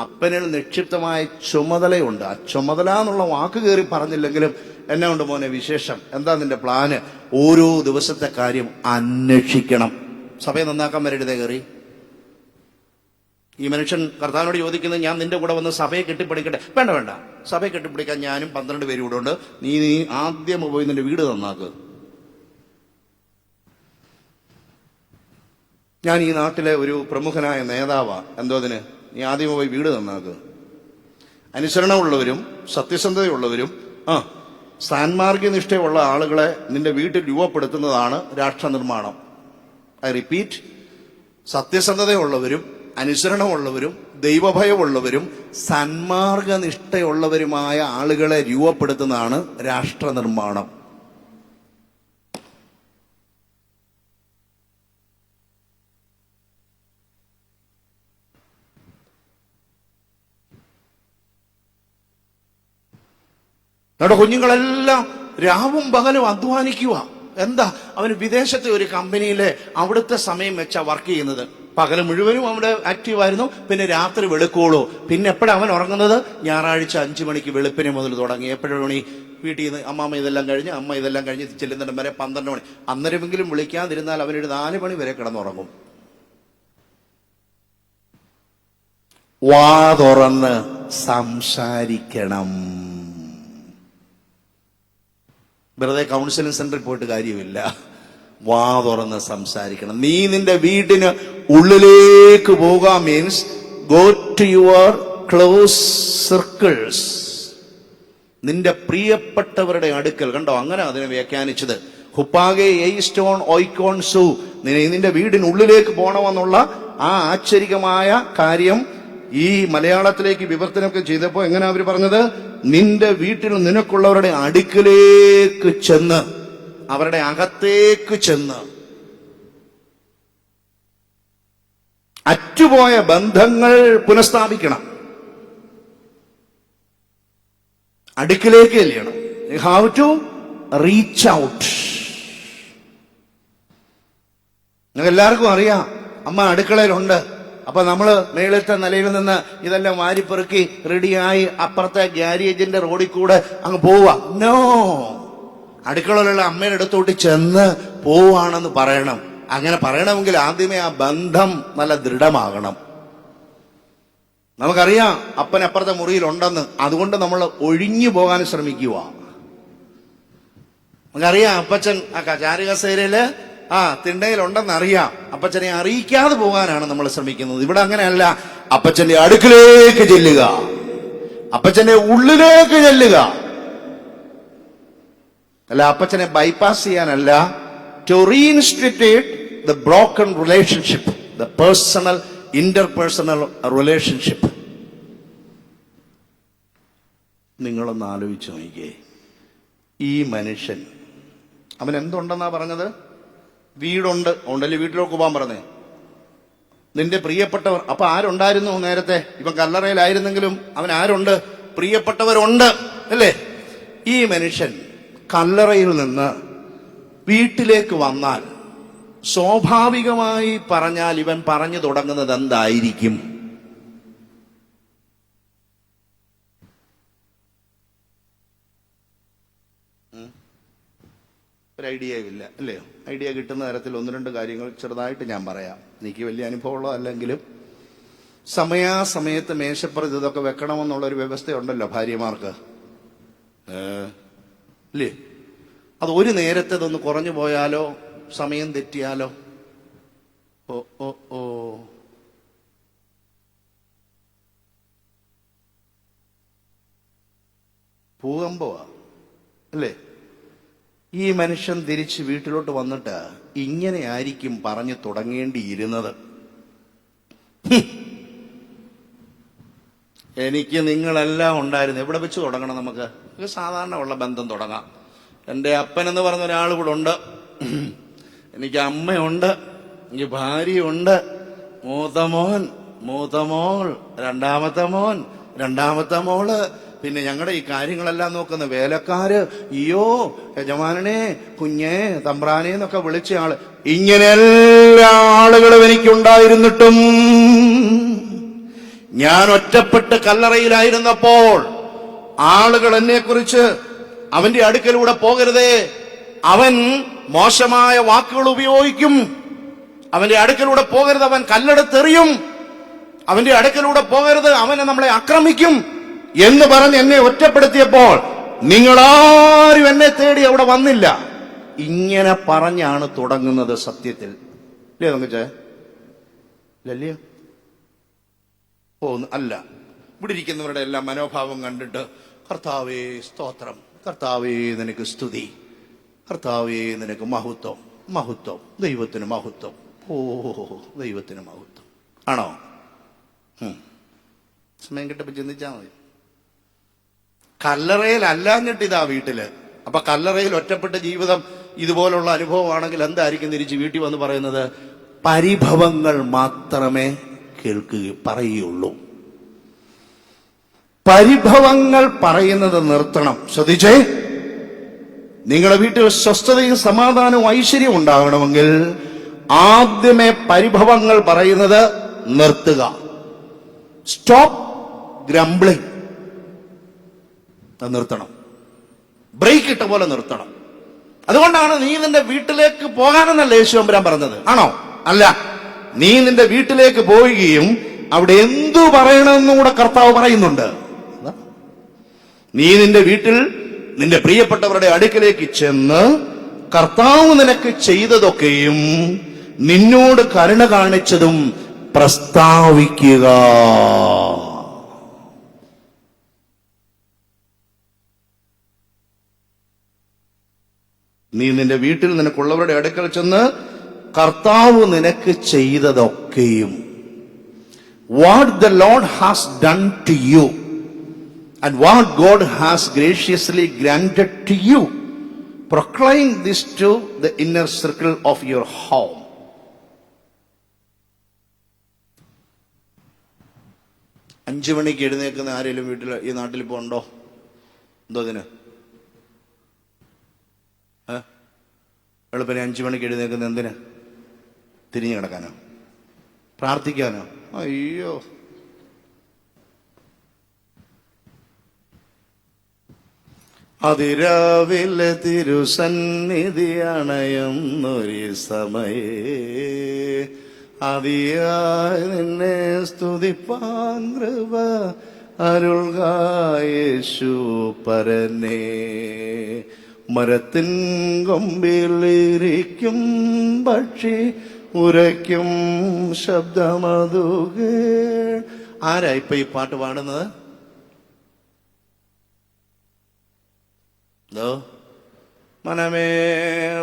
Speaker 2: അപ്പനിൽ നിക്ഷിപ്തമായ ചുമതലയുണ്ട്. ആ ചുമതല എന്നുള്ള വാക്ക് കയറി പറഞ്ഞില്ലെങ്കിലും എന്നെ കൊണ്ട് മോനെ വിശേഷം, എന്താ നിന്റെ പ്ലാന്? ഓരോ ദിവസത്തെ കാര്യം അന്വേഷിക്കണം. സഭയെ നന്നാക്കാൻ വരരുതേ കയറി. ഈ മനുഷ്യൻ കർത്താവിനോട് ചോദിക്കുന്നത്, ഞാൻ നിന്റെ കൂടെ വന്ന് സഭയെ കെട്ടിപ്പിടിക്കട്ടെ? വേണ്ട, സഭയെ കെട്ടിപ്പിടിക്കാൻ ഞാനും 12 പേരും കൂടെ ഉണ്ട്. നീ ആദ്യം പോയി നിന്റെ വീട് നന്നാക്ക്. ഞാൻ ഈ നാട്ടിലെ ഒരു പ്രമുഖനായ നേതാവാ, എന്തോതിന്? നീ ആദ്യം പോയി വീട് നന്നാക്ക്. അനുസരണമുള്ളവരും സത്യസന്ധതയുള്ളവരും സാൻമാർഗ്യ നിഷ്ഠയുള്ള ആളുകളെ നിന്റെ വീട്ടിൽ രൂപപ്പെടുത്തുന്നതാണ് രാഷ്ട്ര നിർമ്മാണം. ഐ റിപ്പീറ്റ്, സത്യസന്ധതയുള്ളവരും അനുസരണമുള്ളവരും ദൈവഭയമുള്ളവരും സന്മാർഗനിഷ്ഠയുള്ളവരുമായ ആളുകളെ രൂപപ്പെടുത്തുന്നതാണ് രാഷ്ട്ര നിർമ്മാണം. നമ്മുടെ കുഞ്ഞുങ്ങളെല്ലാം രാവും പകലും അധ്വാനിക്കുക. എന്താ, അവന് വിദേശത്തെ ഒരു കമ്പനിയിലെ അവിടുത്തെ സമയം വെച്ചാ വർക്ക് ചെയ്യുന്നത്. പകല് മുഴുവനും അവിടെ ആക്റ്റീവായിരുന്നു. പിന്നെ രാത്രി വെളുക്കോളൂ. പിന്നെ എപ്പോഴാണ് അവൻ ഉറങ്ങുന്നത്? ഞായറാഴ്ച 5 മണിക്ക് വെളുപ്പിനെ മുതൽ തുടങ്ങി. എപ്പോഴും മണി വീട്ടിൽ നിന്ന് അമ്മ ഇതെല്ലാം കഴിഞ്ഞ് ചെല്ലുന്നിടം വരെ 12 മണി. അന്നേരമെങ്കിലും വിളിക്കാതിരുന്നാൽ അവനൊരു 4 മണി വരെ കിടന്നുറങ്ങും. വാ തുറന്ന് സംസാരിക്കണം. വെറുതെ കൗൺസിലിംഗ് സെന്ററിൽ പോയിട്ട് കാര്യമില്ല. വാ തുറന്ന് സംസാരിക്കണം. നീ നിന്റെ വീടിന് ഉള്ളിലേക്ക് പോകുക means go to your close circles. നിന്റെ പ്രിയപ്പെട്ടവരുടെ അടുക്കൽ. കണ്ടോ, അങ്ങനെ അതിനെ വ്യാഖ്യാനിച്ചത്. ഹുപ്പാകെ എയ്സ്റ്റോൺ ഓയ്ക്കോൺ സു. നിന്റെ വീടിനുള്ളിലേക്ക് പോകണമെന്നുള്ള ആ ആശ്ചര്യമായ കാര്യം ഈ മലയാളത്തിലേക്ക് വിവർത്തനമൊക്കെ ചെയ്തപ്പോ എങ്ങനെ അവർ പറഞ്ഞത്? നിന്റെ വീട്ടിൽ നിനക്കുള്ളവരുടെ അടുക്കിലേക്ക് ചെന്ന്, അവരുടെ അകത്തേക്ക് ചെന്ന്, അറ്റുപോയ ബന്ധങ്ങൾ പുനഃസ്ഥാപിക്കണം. അടുക്കിലേക്ക് ചെല്ലണം. You have to reach out. നിങ്ങൾക്ക് എല്ലാവർക്കും അറിയാം, അമ്മ അടുക്കളയിലുണ്ട്. അപ്പൊ നമ്മള് മേളത്തെ നിലയിൽ നിന്ന് ഇതെല്ലാം വാരിപ്പെറുക്കി റെഡിയായി അപ്പുറത്തെ ഗ്യാരേജിന്റെ റോഡിൽ കൂടെ അങ്ങ് പോവുക. നോ, അടുക്കളയിലുള്ള അമ്മയുടെ അടുത്തോട്ട് ചെന്ന് പോവാണെന്ന് പറയണം. അങ്ങനെ പറയണമെങ്കിൽ ആദ്യമേ ആ ബന്ധം നല്ല ദൃഢമാകണം. നമുക്കറിയാം അപ്പൻ അപ്പുറത്തെ മുറിയിലുണ്ടെന്ന്, അതുകൊണ്ട് നമ്മൾ ഒഴിഞ്ഞു പോകാൻ ശ്രമിക്കുക. നമുക്കറിയാം അപ്പച്ചൻ ആ ചാരുകസേരയില് തിണ്ണയിലുണ്ടെന്ന് അറിയാം. അപ്പച്ചനെ അറിയിക്കാതെ പോകാനാണ് നമ്മൾ ശ്രമിക്കുന്നത്. ഇവിടെ അങ്ങനെയല്ല. അപ്പച്ചന്റെ അടുക്കിലേക്ക് ചെല്ലുക, അപ്പച്ചന്റെ ഉള്ളിലേക്ക് ചെല്ലുക. അല്ല, അപ്പച്ചനെ ബൈപ്പാസ് ചെയ്യാനല്ല. To reinstitute the broken relationship, the personal interpersonal relationship. നിങ്ങളൊന്ന് ആലോചിച്ച് നോക്കിയേ. ഈ മനുഷ്യൻ, അവൻ എന്തുണ്ടെന്നാ പറഞ്ഞത്? വീടുണ്ട്. ഉണ്ടല്ലേ വീട്ടിലേക്ക് പോകാൻ പറഞ്ഞേ. നിന്റെ പ്രിയപ്പെട്ടവർ. അപ്പൊ ആരുണ്ടായിരുന്നു നേരത്തെ? ഇവൻ കല്ലറയിലായിരുന്നെങ്കിലും അവൻ ആരുണ്ട്? പ്രിയപ്പെട്ടവരുണ്ട്, അല്ലേ? ഈ മനുഷ്യൻ കല്ലറയിൽ നിന്ന് വീട്ടിലേക്ക് വന്നാൽ സ്വാഭാവികമായി പറഞ്ഞാൽ ഇവൻ പറഞ്ഞു തുടങ്ങുന്നത് എന്തായിരിക്കും? ഒരു ഐഡിയ ഇല്ല, അല്ലയോ? ഐഡിയ കിട്ടുന്ന തരത്തിൽ 1-2 കാര്യങ്ങൾ ചെറുതായിട്ട് ഞാൻ പറയാം. എനിക്ക് വലിയ അനുഭവമുള്ള അല്ലെങ്കിലും സമയാസമയത്ത് മേശപ്പുറത്ത് ഇതൊക്കെ വെക്കണമെന്നുള്ളൊരു വ്യവസ്ഥയുണ്ടല്ലോ ഭാര്യമാർക്ക്, ഇല്ലേ? അത് ഒരു നേരത്തേതൊന്ന് കുറഞ്ഞു പോയാലോ, സമയം തെറ്റിയാലോ, ഭൂകമ്പമാ, അല്ലേ? ഈ മനുഷ്യൻ തിരിച്ച് വീട്ടിലോട്ട് വന്നിട്ട് ഇങ്ങനെ ആയിരിക്കും പറഞ്ഞു തുടങ്ങേണ്ടിയിരുന്നത്. എനിക്ക് നിങ്ങളെല്ലാം ഉണ്ടായിരുന്നു. എവിടെ വെച്ച് തുടങ്ങണം? നമുക്ക് സാധാരണ ഉള്ള ബന്ധം തുടങ്ങാം. എൻ്റെ അപ്പനെന്ന് പറഞ്ഞ ഒരാൾ ഇവിടെ ഉണ്ട്, എനിക്ക് അമ്മയുണ്ട്, എനിക്ക് ഭാര്യയുണ്ട്, മൂത്തമോൻ, മൂത്തമോൾ, രണ്ടാമത്തെ മോൻ, രണ്ടാമത്തെ മോള്, പിന്നെ ഞങ്ങളുടെ ഈ കാര്യങ്ങളെല്ലാം നോക്കുന്ന വേലക്കാര്, അയ്യോ യജമാനനെ, കുഞ്ഞേ, തമ്പ്രാനെ എന്നൊക്കെ വിളിച്ച ആള്. ഇങ്ങനെ എല്ലാ ആളുകളും എനിക്കുണ്ടായിരുന്നിട്ടും ഞാൻ ഒറ്റപ്പെട്ട് കല്ലറയിലായിരുന്നപ്പോൾ ആളുകൾ എന്നെക്കുറിച്ച് അവന്റെ അടുക്കലൂടെ പോകരുതേ, അവൻ മോശമായ വാക്കുകൾ ഉപയോഗിക്കും, അവന്റെ അടുക്കലൂടെ പോകരുത്, അവൻ കല്ലെടുത്തെറിയും, അവന്റെ അടുക്കലൂടെ പോകരുത്, അവനെ നമ്മളെ ആക്രമിക്കും എന്ന് പറഞ്ഞ് എന്നെ ഒറ്റപ്പെടുത്തിയപ്പോൾ നിങ്ങളാരും എന്നെ തേടി അവിടെ വന്നില്ല. ഇങ്ങനെ പറഞ്ഞാണ് തുടങ്ങുന്നത് സത്യത്തിൽ, ഇല്ലേ? നമുക്ക് ലല്ലിയ അല്ല, ഇവിടെ ഇരിക്കുന്നവരുടെ എല്ലാം മനോഭാവം കണ്ടിട്ട് കർത്താവേ സ്തോത്രം, കർത്താവേ നിനക്ക് സ്തുതി, കർത്താവേ നിനക്ക് മഹത്വം, മഹത്വം, ദൈവത്തിന് മഹത്വം, ദൈവത്തിന് മഹത്വം ആണോ? സമയം കിട്ടപ്പോ ചിന്തിച്ചാൽ മതി. കല്ലറയിൽ അല്ലാഞ്ഞിട്ട് ഇതാ വീട്ടില്. അപ്പൊ കല്ലറയിൽ ഒറ്റപ്പെട്ട ജീവിതം ഇതുപോലുള്ള അനുഭവമാണെങ്കിൽ എന്തായിരിക്കും തിരിച്ച് വീട്ടിൽ വന്ന് പറയുന്നത്? പരിഭവങ്ങൾ മാത്രമേ പറയുള്ളൂ. പരിഭവങ്ങൾ പറയുന്നത് നിർത്തണം. ശ്രദ്ധിച്ചേ, നിങ്ങളുടെ വീട്ടിൽ സ്വസ്ഥതയും സമാധാനവും ഐശ്വര്യവും ഉണ്ടാകണമെങ്കിൽ ആദ്യമേ പരിഭവങ്ങൾ പറയുന്നത് നിർത്തുക. Stop grumbling. നിർത്തണം. ബ്രേക്ക് ഇട്ട പോലെ നിർത്തണം. അതുകൊണ്ടാണ് നീ നിന്റെ വീട്ടിലേക്ക് പോകാനെന്നല്ല യേശു തമ്പുരാൻ പറഞ്ഞത്. ആണോ? അല്ല. നീ നിന്റെ വീട്ടിലേക്ക് പോവുകയും അവിടെ എന്തു പറയണമെന്നും കൂടെ കർത്താവ് പറയുന്നുണ്ട്. നീ നിന്റെ വീട്ടിൽ നിന്റെ പ്രിയപ്പെട്ടവരുടെ അടുക്കലേക്ക് ചെന്ന് കർത്താവ് നിനക്ക് ചെയ്തതൊക്കെയും നിന്നോട് കരുണ കാണിച്ചതും പ്രസ്താവിക്കുക. നീ നിന്റെ വീട്ടിൽ നിനക്കുള്ളവരുടെ അടുക്കൽ ചെന്ന് കർത്താവ് നിനക്ക് ചെയ്തതൊക്കെയും, what the Lord has done to you and what God has graciously granted to you, proclaim this to the inner circle of your home. അഞ്ചു മണിക്ക് എഴുന്നേൽക്കുന്ന ആരെങ്കിലും വീട്ടിൽ ഈ നാട്ടിൽ ഇപ്പോൾ ഉണ്ടോ? എന്തോ ഇതിന് എളുപ്പനെ 5 മണിക്ക് എഴുന്നേൽക്കുന്ന എന്തിന്? തിരിഞ്ഞു കിടക്കാനോ? പ്രാർത്ഥിക്കാനോ? അയ്യോ, അതിരാവിലെ തിരുസന്നിധി അണയുന്നൊരു സമയേ അതിയായി നിന്നെ സ്തുതിപ്പാൻ കൃപ അരുൾക യേശു പരനേ. മരത്തിൻ കൊമ്പിലിരിക്കും പക്ഷി ഉരയ്ക്കും ശബ്ദമതുകേ. ആരാ ഇപ്പൊ ഈ പാട്ട് പാടുന്നത്? മനമേ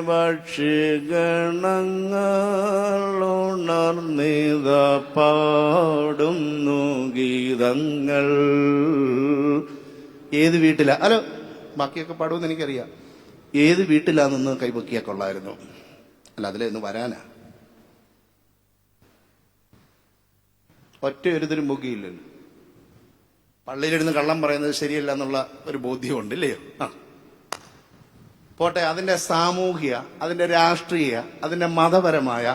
Speaker 2: ഭക്ഷിഗണങ്ങളുണർന്നിത പാടുന്നു ഗീതങ്ങൾ. ഏത് വീട്ടിലാ? അല്ലോ, ബാക്കിയൊക്കെ പാടുമെന്ന് എനിക്കറിയാം. ഏത് വീട്ടിലാണെന്ന് കൈപൊക്കിയാ കൊള്ളായിരുന്നു. അല്ല, അതിലൊന്ന് വരാനാ. ഒറ്റ ഒരുതിനും മുഖിയില്ലല്ലോ. പള്ളിയിലിരുന്ന് കള്ളം പറയുന്നത് ശരിയല്ല എന്നുള്ള ഒരു ബോധ്യമുണ്ട്, ഇല്ലയോ? പോട്ടെ, അതിന്റെ സാമൂഹിക, അതിന്റെ രാഷ്ട്രീയ, അതിന്റെ മതപരമായ,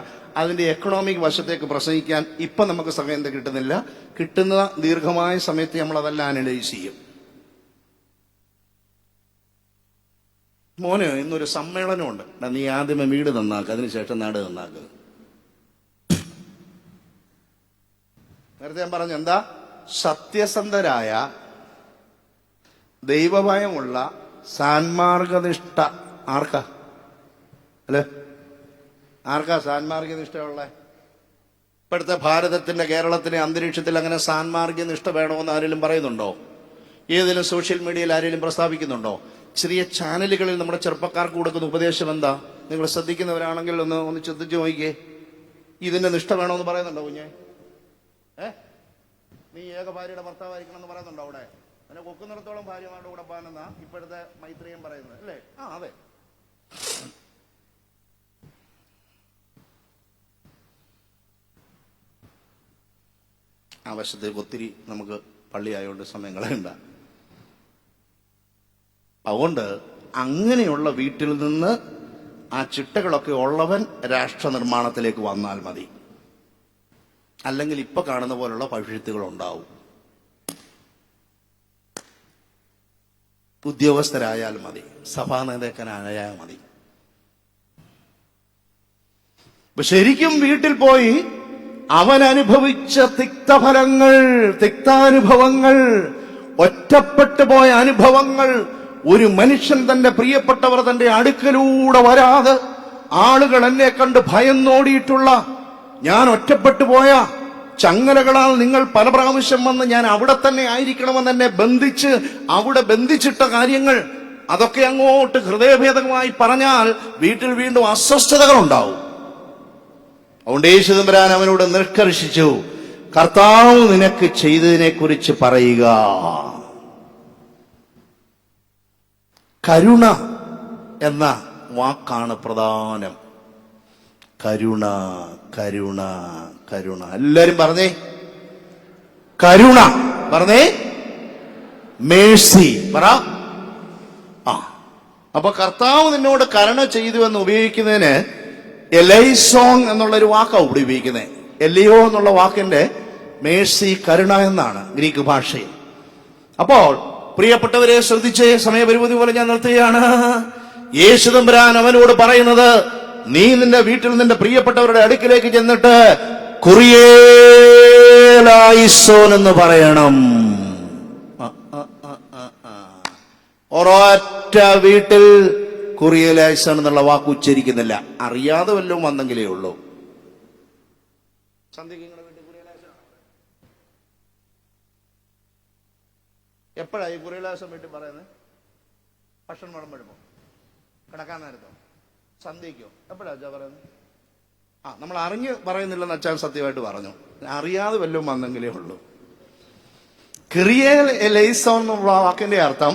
Speaker 2: അതിന്റെ എക്കണോമിക് വശത്തേക്ക് പ്രസംഗിക്കാൻ ഇപ്പൊ നമുക്ക് സമയം കിട്ടുന്നില്ല. കിട്ടുന്ന ദീർഘമായ സമയത്ത് നമ്മൾ അതെല്ലാം അനലൈസ് ചെയ്യും. മോന് ഇന്നൊരു സമ്മേളനമുണ്ട്. നീ ആദ്യമേ വീട് നന്നാക്കുക, അതിനുശേഷം നാട് നന്നാക്കുക. നേരത്തെ ഞാൻ പറഞ്ഞു, എന്താ? സത്യസന്ധരായ, ദൈവഭയമുള്ള, സാൻമാർഗനിഷ്ഠ ആർക്കാ? അല്ലേ, ആർക്കാ സാൻമാർഗനിഷ്ഠയുള്ള? ഇപ്പോഴത്തെ ഭാരതത്തിന്റെ, കേരളത്തിന്റെ അന്തരീക്ഷത്തിൽ അങ്ങനെ സാൻമാർഗനിഷ്ഠ വേണമെന്ന് ആരെങ്കിലും പറയുന്നുണ്ടോ? ഏതെങ്കിലും സോഷ്യൽ മീഡിയയിൽ ആരെങ്കിലും പ്രസ്താവിക്കുന്നുണ്ടോ? ചെറിയ ചാനലുകളിൽ നമ്മുടെ ചെറുപ്പക്കാർക്ക് കൊടുക്കുന്ന ഉപദേശം എന്താ? നിങ്ങൾ ശ്രദ്ധിക്കുന്നവരാണെങ്കിൽ ഒന്ന് ശ്രദ്ധിച്ചു നോക്കിക്കേ. ഇതിന്റെ നിഷ്ഠ വേണമെന്ന് പറയുന്നുണ്ടോ കുഞ്ഞെ? നീ ഏക ഭാര്യയുടെ ഭർത്താവായിരിക്കണം എന്ന് പറയുന്നുണ്ടോ അവിടെ? അതിനെ കൊക്കുന്നിടത്തോളം ഭാര്യമാരുടെ കൂടെ പോകാനെന്നാ ഇപ്പോഴത്തെ മൈത്രിയും പറയുന്നത്, അല്ലേ? അതെ. ആ വശത്തേക്ക് ഒത്തിരി നമുക്ക് പള്ളിയായോണ്ട് സമയങ്ങളുണ്ട്. അതുകൊണ്ട് അങ്ങനെയുള്ള വീട്ടിൽ നിന്ന് ആ ചിട്ടകളൊക്കെ ഉള്ളവൻ രാഷ്ട്ര നിർമ്മാണത്തിലേക്ക് വന്നാൽ മതി. അല്ലെങ്കിൽ ഇപ്പൊ കാണുന്ന പോലുള്ള ഭവിഷ്യത്തുകൾ ഉണ്ടാവും. ഉദ്യോഗസ്ഥരായാൽ മതി, സഭാ നേതാക്കനായാൽ മതി. ശരിക്കും വീട്ടിൽ പോയി അവൻ അനുഭവിച്ച തിക്താനുഭവങ്ങൾ, ഒറ്റപ്പെട്ടു പോയ അനുഭവങ്ങൾ, ഒരു മനുഷ്യൻ തന്റെ പ്രിയപ്പെട്ടവർ തന്റെ അടുക്കലൂടെ വരാതെ, ആളുകൾ എന്നെ കണ്ട് ഭയന്നോടിയിട്ടുള്ള, ഞാൻ ഒറ്റപ്പെട്ടു പോയ ചങ്ങലകളാൽ നിങ്ങൾ പല പ്രാവശ്യം വന്ന് ഞാൻ അവിടെ തന്നെ ആയിരിക്കണമെന്ന് എന്നെ ബന്ധിച്ച് അവിടെ ബന്ധിച്ചിട്ട കാര്യങ്ങൾ, അതൊക്കെ അങ്ങോട്ട് ഹൃദയഭേദകമായി പറഞ്ഞാൽ വീട്ടിൽ വീണ്ടും അസ്വസ്ഥതകൾ ഉണ്ടാവും. അതുകൊണ്ട് യേശു തമ്പുരാൻ അവനോട് നിഷ്കർഷിച്ചു, കർത്താവ് നിനക്ക് ചെയ്തതിനെ കുറിച്ച് പറയുക. കരുണ എന്ന വാക്കാണ് പ്രധാനം. കരുണ, കരുണ, കരുണ. എല്ലാരും പറഞ്ഞേ, കരുണ പറഞ്ഞേ. മേഴ്സി പറ. ആ, അപ്പൊ കർത്താവ് നിന്നോട് കരുണ ചെയ്തു എന്ന് ഉപയോഗിക്കുന്നതിന് എലൈസോൺ എന്നുള്ളൊരു വാക്കാണ് ഇവിടെ ഉപയോഗിക്കുന്നത്. എലിയോ എന്നുള്ള വാക്കിന്റെ മേഴ്സി കരുണ എന്നാണ് ഗ്രീക്ക് ഭാഷയിൽ. അപ്പോൾ പ്രിയപ്പെട്ടവരെ ശ്രദ്ധിച്ച്, സമയപരിമിതി പോലെ ഞാൻ നിർത്തുകയാണ്. യേശു തമ്പുരാൻ അവനോട് പറയുന്നത്, നീ നിന്റെ വീട്ടിൽ നിന്റെ പ്രിയപ്പെട്ടവരുടെ അടുക്കിലേക്ക് ചെന്നിട്ട് കുറിയേലായിസോൻ എന്ന് പറയണം. ഒരൊറ്റ വീട്ടിൽ കുറിയേലായിസോൻ എന്നുള്ള വാക്ക് ഉച്ചരിക്കുന്നില്ല. അറിയാതെ വല്ലതും വന്നെങ്കിലേ ഉള്ളൂ. എപ്പോഴായി കുറിയേലായിസോൻ വീട്ടിൽ പറയുന്നത്? ഭക്ഷണം വിളമ്പെടുപ്പോ, കിടക്കാൻ നേരത്തോ, സന്ധ്യയ്ക്കോ, എപ്പോഴാ അച്ഛാ പറയുന്നത്? നമ്മൾ അറിഞ്ഞ് പറയുന്നില്ലെന്ന് അച്ഛൻ സത്യമായിട്ട് പറഞ്ഞു. അറിയാതെ വല്ലതും വന്നെങ്കിലേ ഉള്ളൂ. കിറിയേൽ എലൈസോൻ എന്നുള്ള വാക്കിന്റെ അർത്ഥം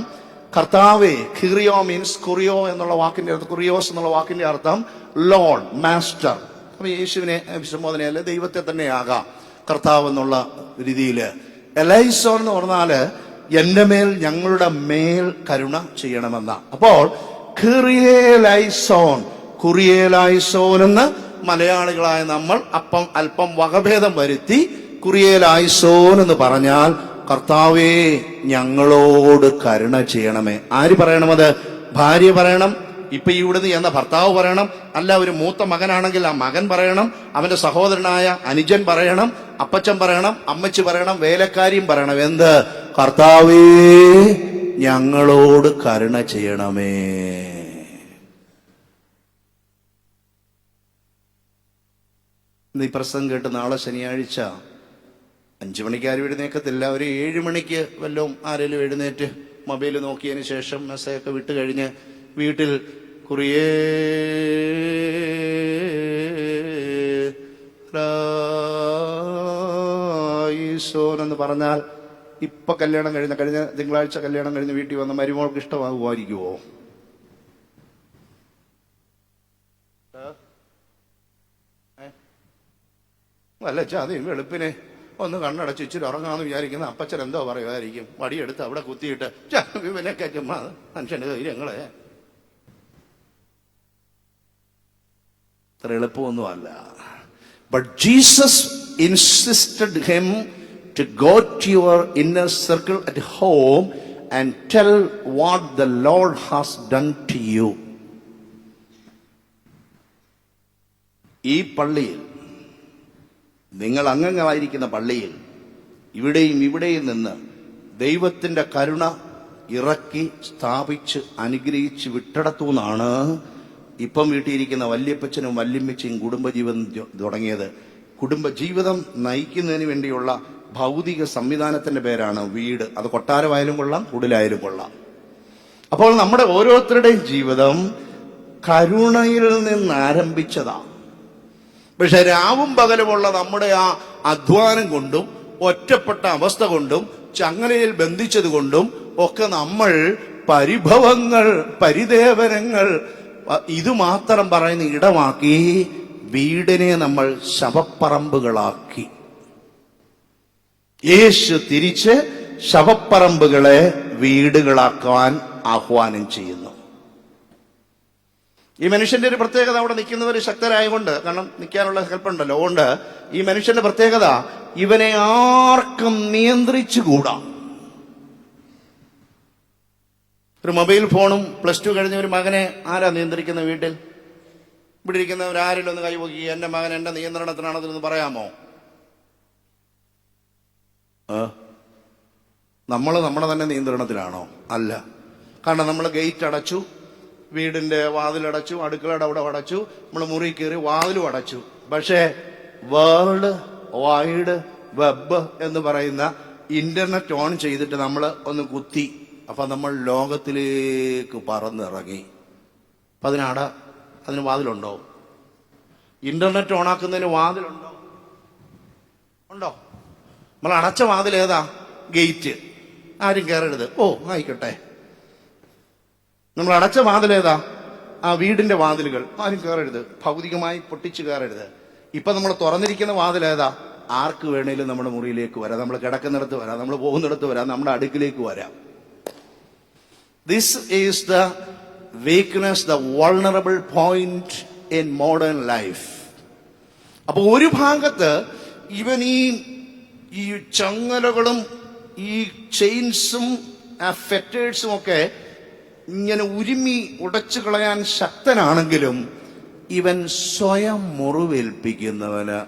Speaker 2: കർത്താവേ. കിറിയോ മീൻസ് കുറിയോ എന്നുള്ള വാക്കിന്റെ അർത്ഥം, കുറിയോസ് എന്നുള്ള വാക്കിന്റെ അർത്ഥം ലോർഡ്, മാസ്റ്റർ. അപ്പൊ യേശുവിനെ അഭിസംബോധനയല്ല, ദൈവത്തെ തന്നെ ആകാം കർത്താവ് എന്നുള്ള രീതിയില്. എലൈസോൻ എന്ന് പറഞ്ഞാല് എന്റെ മേൽ, ഞങ്ങളുടെ മേൽ കരുണ ചെയ്യണമെന്ന. അപ്പോൾ കിറിയേലൈസോൻ, കുറിയേലൈസോൻ എന്ന് മലയാളികളായ നമ്മൾ അല്പം വകഭേദം വരുത്തി കുറിയേലൈസോൻ എന്ന് പറഞ്ഞാൽ കർത്താവേ ഞങ്ങളോട് കരുണ ചെയ്യണമേ. ആര് പറയണമത്? ഭാര്യ പറയണം. ഇപ്പൊ ഇവിടുന്ന് എന്ന ഭർത്താവ് പറയണം. അല്ല, ഒരു മൂത്ത മകനാണെങ്കിൽ ആ മകൻ പറയണം. അവന്റെ സഹോദരനായ അനുജൻ പറയണം. അപ്പച്ചൻ പറയണം. അമ്മച്ചി പറയണം. വേലക്കാരിയും പറയണം. എന്ത്? കർത്താവേ ഞങ്ങളോട് കരുണ ചെയ്യണമേ. ഈ പ്രസംഗം കേട്ട് നാളെ ശനിയാഴ്ച 5 മണിക്ക് ആരും എഴുന്നേക്കത്തില്ല. ഒരു 7 മണിക്ക് വല്ലതും ആരെങ്കിലും എഴുന്നേറ്റ് മൊബൈൽ നോക്കിയതിന് ശേഷം മെസ്സേജൊക്കെ വിട്ട് കഴിഞ്ഞ് വീട്ടിൽ കുറിയേലൈസോൻ എന്ന് പറഞ്ഞാൽ ഇപ്പൊ കഴിഞ്ഞ തിങ്കളാഴ്ച കല്യാണം കഴിഞ്ഞ് വീട്ടിൽ വന്ന മരുമോൾക്ക് ഇഷ്ടമാകുമായിരിക്കുമോ? അല്ല ചാതിയും വെളുപ്പിനെ ഒന്ന് കണ്ണടച്ച് ഇച്ചിരി ഉറങ്ങാന്ന് വിചാരിക്കുന്ന അപ്പച്ചൻ എന്തോ പറയുമായിരിക്കും. വടിയെടുത്ത് അവിടെ കുത്തിയിട്ട് ഇവനൊക്കെ ചുമ്മാ മനുഷ്യന്റെ ധൈര്യങ്ങളെ. അത്ര എളുപ്പമൊന്നുമല്ല. But Jesus insisted him to go to your inner circle at home and tell what the Lord has done to you. ഈ പള്ളിയിൽ, നിങ്ങൾ അംഗങ്ങളായിരിക്കുന്ന പള്ളിയിൽ ഇവിടെയും നിന്ന് ദൈവത്തിന്റെ കരുണ ഇറക്കി സ്ഥാപിച്ച് അനുഗ്രഹിച്ച് വിട്ടിടത്തുനിന്നാണ് ഇപ്പം വീട്ടിയിരിക്കുന്ന വല്യപ്പച്ചനും വല്യമ്മച്ചയും കുടുംബജീവിതം തുടങ്ങിയത്. കുടുംബജീവിതം നയിക്കുന്നതിന് വേണ്ടിയുള്ള ഭൗതിക സംവിധാനത്തിന്റെ പേരാണ് വീട്. അത് കൊട്ടാരമായാലും കൊള്ളാം, കുടിലായാലും കൊള്ളാം. അപ്പോൾ നമ്മുടെ ഓരോരുത്തരുടെയും ജീവിതം കരുണയിൽ നിന്ന് ആരംഭിച്ചതാണ്. പക്ഷെ രാവും പകലുമുള്ള നമ്മുടെ ആ അധ്വാനം കൊണ്ടും ഒറ്റപ്പെട്ട അവസ്ഥ കൊണ്ടും ചങ്ങലയിൽ ബന്ധിച്ചത് കൊണ്ടും ഒക്കെ നമ്മൾ പരിഭവങ്ങൾ, പരിദേവനങ്ങൾ ഇത് മാത്രം പറയുന്ന ഇടമാക്കി വീടിനെ നമ്മൾ ശവപ്പറമ്പുകളാക്കി. യേശു തിരിച്ച് ശവപ്പറമ്പുകളെ വീടുകളാക്കാൻ ആഹ്വാനം ചെയ്യുന്നു. ഈ മനുഷ്യന്റെ ഒരു പ്രത്യേകത, അവിടെ നിൽക്കുന്നവർ ശക്തരായതുകൊണ്ട്, കാരണം നിൽക്കാനുള്ള ഹെൽപ്പുണ്ടല്ലോ, അതുകൊണ്ട് ഈ മനുഷ്യന്റെ പ്രത്യേകത ഇവനെ ആർക്കും നിയന്ത്രിച്ചുകൂടാ. ഒരു മൊബൈൽ ഫോണും +2 കഴിഞ്ഞ ഒരു മകനെ ആരാ നിയന്ത്രിക്കുന്ന വീട്ടിൽ? ഇവിടെ ഇരിക്കുന്നവരാരെങ്കിലും ഒന്ന് കൈപോക്കി എന്റെ മകൻ എന്റെ നിയന്ത്രണത്തിനാണെന്ന് പറയാമോ? നമ്മൾ നമ്മുടെ തന്നെ നിയന്ത്രണത്തിലാണോ? അല്ല. കാരണം നമ്മൾ ഗേറ്റ് അടച്ചു, വീടിന്റെ വാതിലടച്ചു, അടുക്കളയുടെ അവിടെ അടച്ചു, നമ്മൾ മുറി കയറി വാതിലും അടച്ചു. പക്ഷേ വേൾഡ് വൈഡ് വെബ് എന്ന് പറയുന്ന ഇന്റർനെറ്റ് ഓൺ ചെയ്തിട്ട് നമ്മൾ ഒന്ന് കുത്തി, അപ്പൊ നമ്മൾ ലോകത്തിലേക്ക് പറന്നിറങ്ങി. അപ്പൊ അതിന് വാതിലുണ്ടോ? ഇന്റർനെറ്റ് ഓണാക്കുന്നതിന് വാതിലുണ്ടോ? ഉണ്ടോ? നമ്മൾ അടച്ച വാതിൽ ഏതാ? ഗേറ്റ്. ആരും കയറരുത്. ഓ ആയിക്കോട്ടെ. നമ്മൾ അടച്ച വാതിലേതാ? ആ വീടിന്റെ വാതിലുകൾ. ആരും കയറരുത്, ഭൗതികമായി പൊട്ടിച്ചു കയറരുത്. ഇപ്പൊ നമ്മൾ തുറന്നിരിക്കുന്ന വാതിലേതാ? ആർക്ക് വേണേലും നമ്മുടെ മുറിയിലേക്ക് വരാം, നമ്മൾ കിടക്കുന്നിടത്ത് വരാം, നമ്മൾ പോകുന്നിടത്ത് വരാം, നമ്മുടെ അടുക്കിലേക്ക് വരാം. This is the weakness, the vulnerable point in modern life. അപ്പൊ ഒരു ഭാഗത്ത് ഇവൻ ഈ ചങ്ങലകളും ഈ ചെയിൻസും ആ ഫെറ്റേഴ്സും ഒക്കെ ഇങ്ങനെ ഉരുമി ഉടച്ചു കളയാൻ ശക്തനാണെങ്കിലും ഇവൻ സ്വയം മുറിവേൽപ്പിക്കുന്നവന്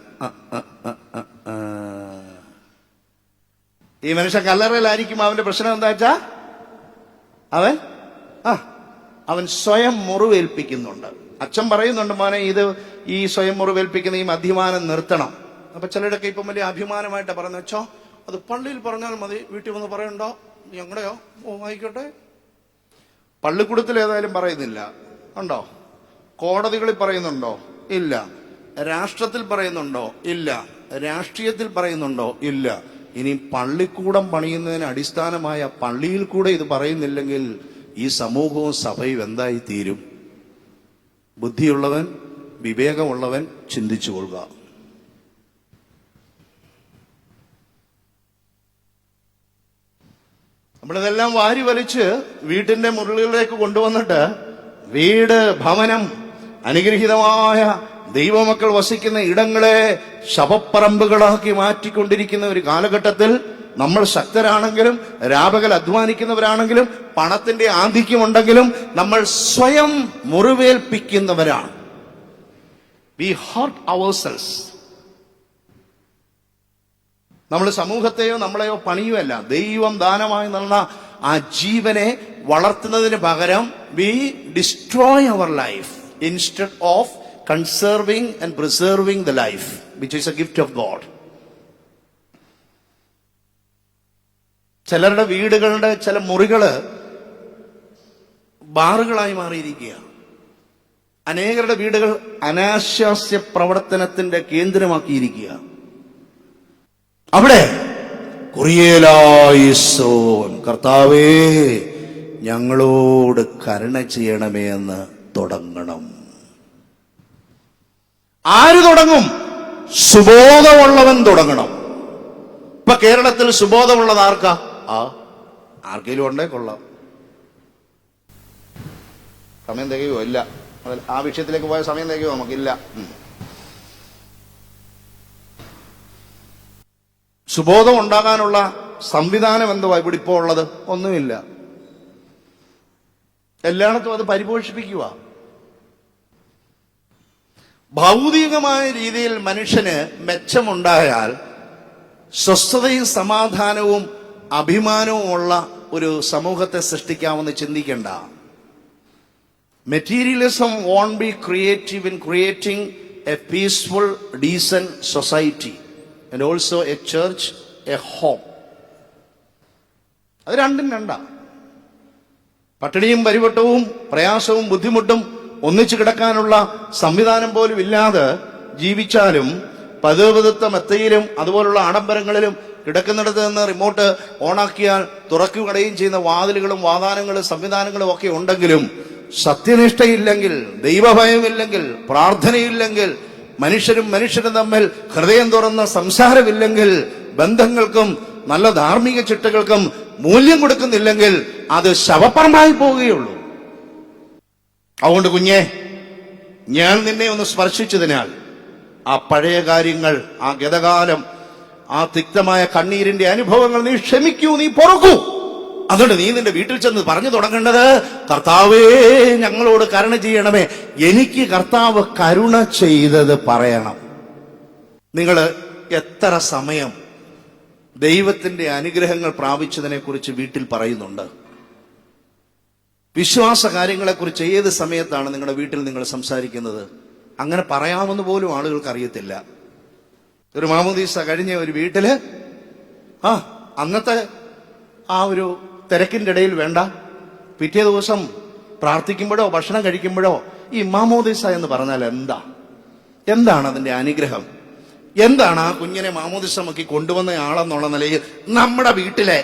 Speaker 2: ഈ മനുഷ്യൻ കല്ലറയിലായിരിക്കും. അവന്റെ പ്രശ്നം എന്താ വെച്ചാ അവൻ സ്വയം മുറിവേൽപ്പിക്കുന്നുണ്ട്. അച്ഛൻ പറയുന്നുണ്ട്, മോനെ ഈ സ്വയം മുറിവേൽപ്പിക്കുന്ന ഈ അഭിമാനം നിർത്തണം. അപ്പൊ ചിലരൊക്കെ ഇപ്പം വലിയ അഭിമാനമായിട്ട് പറഞ്ഞു, വെച്ചോ അത് പള്ളിയിൽ പറഞ്ഞാൽ മതി, വീട്ടിൽ വന്ന് പറയണ്ടോ, ഞങ്ങളുടെയോ? ഓ ആയിക്കോട്ടെ. പള്ളിക്കൂടത്തിൽ ഏതായാലും പറയുന്നില്ല, ഉണ്ടോ? കോടതികളിൽ പറയുന്നുണ്ടോ? ഇല്ല. രാഷ്ട്രത്തിൽ പറയുന്നുണ്ടോ? ഇല്ല. രാഷ്ട്രീയത്തിൽ പറയുന്നുണ്ടോ? ഇല്ല. ഇനി പള്ളിക്കൂടം പണിയുന്നതിന് അടിസ്ഥാനമായ പള്ളിയിൽ കൂടെ ഇത് പറയുന്നില്ലെങ്കിൽ ഈ സമൂഹവും സഭയും എന്തായി തീരും? ബുദ്ധിയുള്ളവൻ, വിവേകമുള്ളവൻ ചിന്തിച്ചു കൊള്ളുക. നമ്മളിതെല്ലാം വാരി വലിച്ച് വീട്ടിന്റെ മുറികളിലേക്ക് കൊണ്ടുവന്നിട്ട് വീട്, ഭവനം, അനുഗ്രഹീതമായ ദൈവമക്കൾ വസിക്കുന്ന ഇടങ്ങളെ ശവപ്പറമ്പുകളാക്കി മാറ്റിക്കൊണ്ടിരിക്കുന്ന ഒരു കാലഘട്ടത്തിൽ നമ്മൾ ശക്തരാണെങ്കിലും രാപകൽ അധ്വാനിക്കുന്നവരാണെങ്കിലും പണത്തിന്റെ ആധിക്യമുണ്ടെങ്കിലും നമ്മൾ സ്വയം മുറിവേൽപ്പിക്കുന്നവരാണ്. We hurt ourselves. നമ്മൾ സമൂഹത്തെയോ നമ്മളെയോ പണിയുമല്ല, ദൈവം ദാനമായി നൽകുന്ന ആ ജീവനെ വളർത്തുന്നതിന് പകരം we destroy our life instead of conserving and preserving the life which is a gift of God. ചിലരുടെ വീടുകളുടെ ചില മുറികള് ബാറുകളായി മാറിയിരിക്കുക. അനേകരുടെ വീടുകൾ അനാശാസ്യ പ്രവർത്തനത്തിന്റെ കേന്ദ്രമാക്കിയിരിക്കുക. അവിടെ കുറിയേലായിസോൻ, കർത്താവേ ഞങ്ങളോട് കരുണ ചെയ്യണമേ എന്ന് തുടങ്ങണം. ആര് തുടങ്ങും? സുബോധമുള്ളവൻ തുടങ്ങണം. ഇപ്പൊ കേരളത്തിൽ സുബോധമുള്ളത് ആർക്കാ? ആർക്കെങ്കിലും ഉണ്ടേ കൊള്ളാം. സമയം തികയോ? ഇല്ല. ആ വിഷയത്തിലേക്ക് പോയ സമയം തികയോ? നമുക്കില്ല. സുബോധം ഉണ്ടാകാനുള്ള സംവിധാനം എന്തുവാ ഇവിടെ ഇപ്പോൾ ഉള്ളത്? ഒന്നുമില്ല. എല്ലായിടത്തും അത് പരിപോഷിപ്പിക്കുക. ഭൗതികമായ രീതിയിൽ മനുഷ്യന് മെച്ചമുണ്ടായാൽ സ്വസ്ഥതയും സമാധാനവും അഭിമാനവും ഉള്ള ഒരു സമൂഹത്തെ സൃഷ്ടിക്കാമെന്ന് ചിന്തിക്കേണ്ട. Materialism won't be creative in creating a peaceful, decent society and also a church, a home. അത് രണ്ടും രണ്ടാ. പട്ടിണിയും പരിവട്ടവും പ്രയാസവും ബുദ്ധിമുട്ടും ഒന്നിച്ചു കിടക്കാനുള്ള സംവിധാനം പോലും ഇല്ലാതെ ജീവിച്ചാലും പതിവ്രതത്വ മെത്തയിലും അതുപോലുള്ള ആഡംബരങ്ങളിലും കിടക്കുന്നിടത്ത് നിന്ന് റിമോട്ട് ഓണാക്കിയാൽ തുറക്കുകയും ചെയ്യുന്ന വാതിലുകളും വാതാനങ്ങളും സംവിധാനങ്ങളും ഒക്കെ ഉണ്ടെങ്കിലും സത്യനിഷ്ഠയില്ലെങ്കിൽ, ദൈവഭയമില്ലെങ്കിൽ, പ്രാർത്ഥനയില്ലെങ്കിൽ, മനുഷ്യരും തമ്മിൽ ഹൃദയം തുറന്ന സംസാരമില്ലെങ്കിൽ, ബന്ധങ്ങൾക്കും നല്ല ധാർമ്മിക ചിട്ടകൾക്കും മൂല്യം കൊടുക്കുന്നില്ലെങ്കിൽ അത് ശവപ്പറമ്പായി പോവുകയുള്ളൂ. അതുകൊണ്ട് കുഞ്ഞെ, ഞാൻ നിന്നെ ഒന്ന് സ്പർശിച്ചതിനാൽ ആ പഴയ കാര്യങ്ങൾ, ആ ഗതകാലം, ആ തിക്തമായ കണ്ണീരിന്റെ അനുഭവങ്ങൾ നീ ക്ഷമിക്കൂ, നീ പൊറുക്കൂ. അതുകൊണ്ട് നീ നിന്റെ വീട്ടിൽ ചെന്ന് പറഞ്ഞു തുടങ്ങേണ്ടത്, കർത്താവേ ഞങ്ങളോട് കരുണ ചെയ്യണമേ. എനിക്ക് കർത്താവ് കരുണ ചെയ്തത് പറയണം. നിങ്ങൾ എത്ര സമയം ദൈവത്തിന്റെ അനുഗ്രഹങ്ങൾ പ്രാപിച്ചതിനെ കുറിച്ച് വീട്ടിൽ പറയുന്നുണ്ട്? വിശ്വാസ കാര്യങ്ങളെക്കുറിച്ച് ഏത് സമയത്താണ് നിങ്ങളുടെ വീട്ടിൽ നിങ്ങൾ സംസാരിക്കുന്നത്? അങ്ങനെ പറയാമെന്ന് പോലും ആളുകൾക്ക് അറിയത്തില്ല. ഒരു മാമോദീസ കഴിഞ്ഞ ഒരു വീട്ടില് അന്നത്തെ ആ ഒരു തിരക്കിന്റെ ഇടയിൽ വേണ്ട, പിറ്റേ ദിവസം പ്രാർത്ഥിക്കുമ്പോഴോ ഭക്ഷണം കഴിക്കുമ്പോഴോ ഈ മാമോദീസ എന്ന് പറഞ്ഞാൽ എന്താണ് അതിന്റെ അനുഗ്രഹം? എന്താണ് ആ കുഞ്ഞിനെ മാമോദീസമാക്കി കൊണ്ടുവന്ന ആളെന്നുള്ള നിലയിൽ നമ്മുടെ വീട്ടിലെ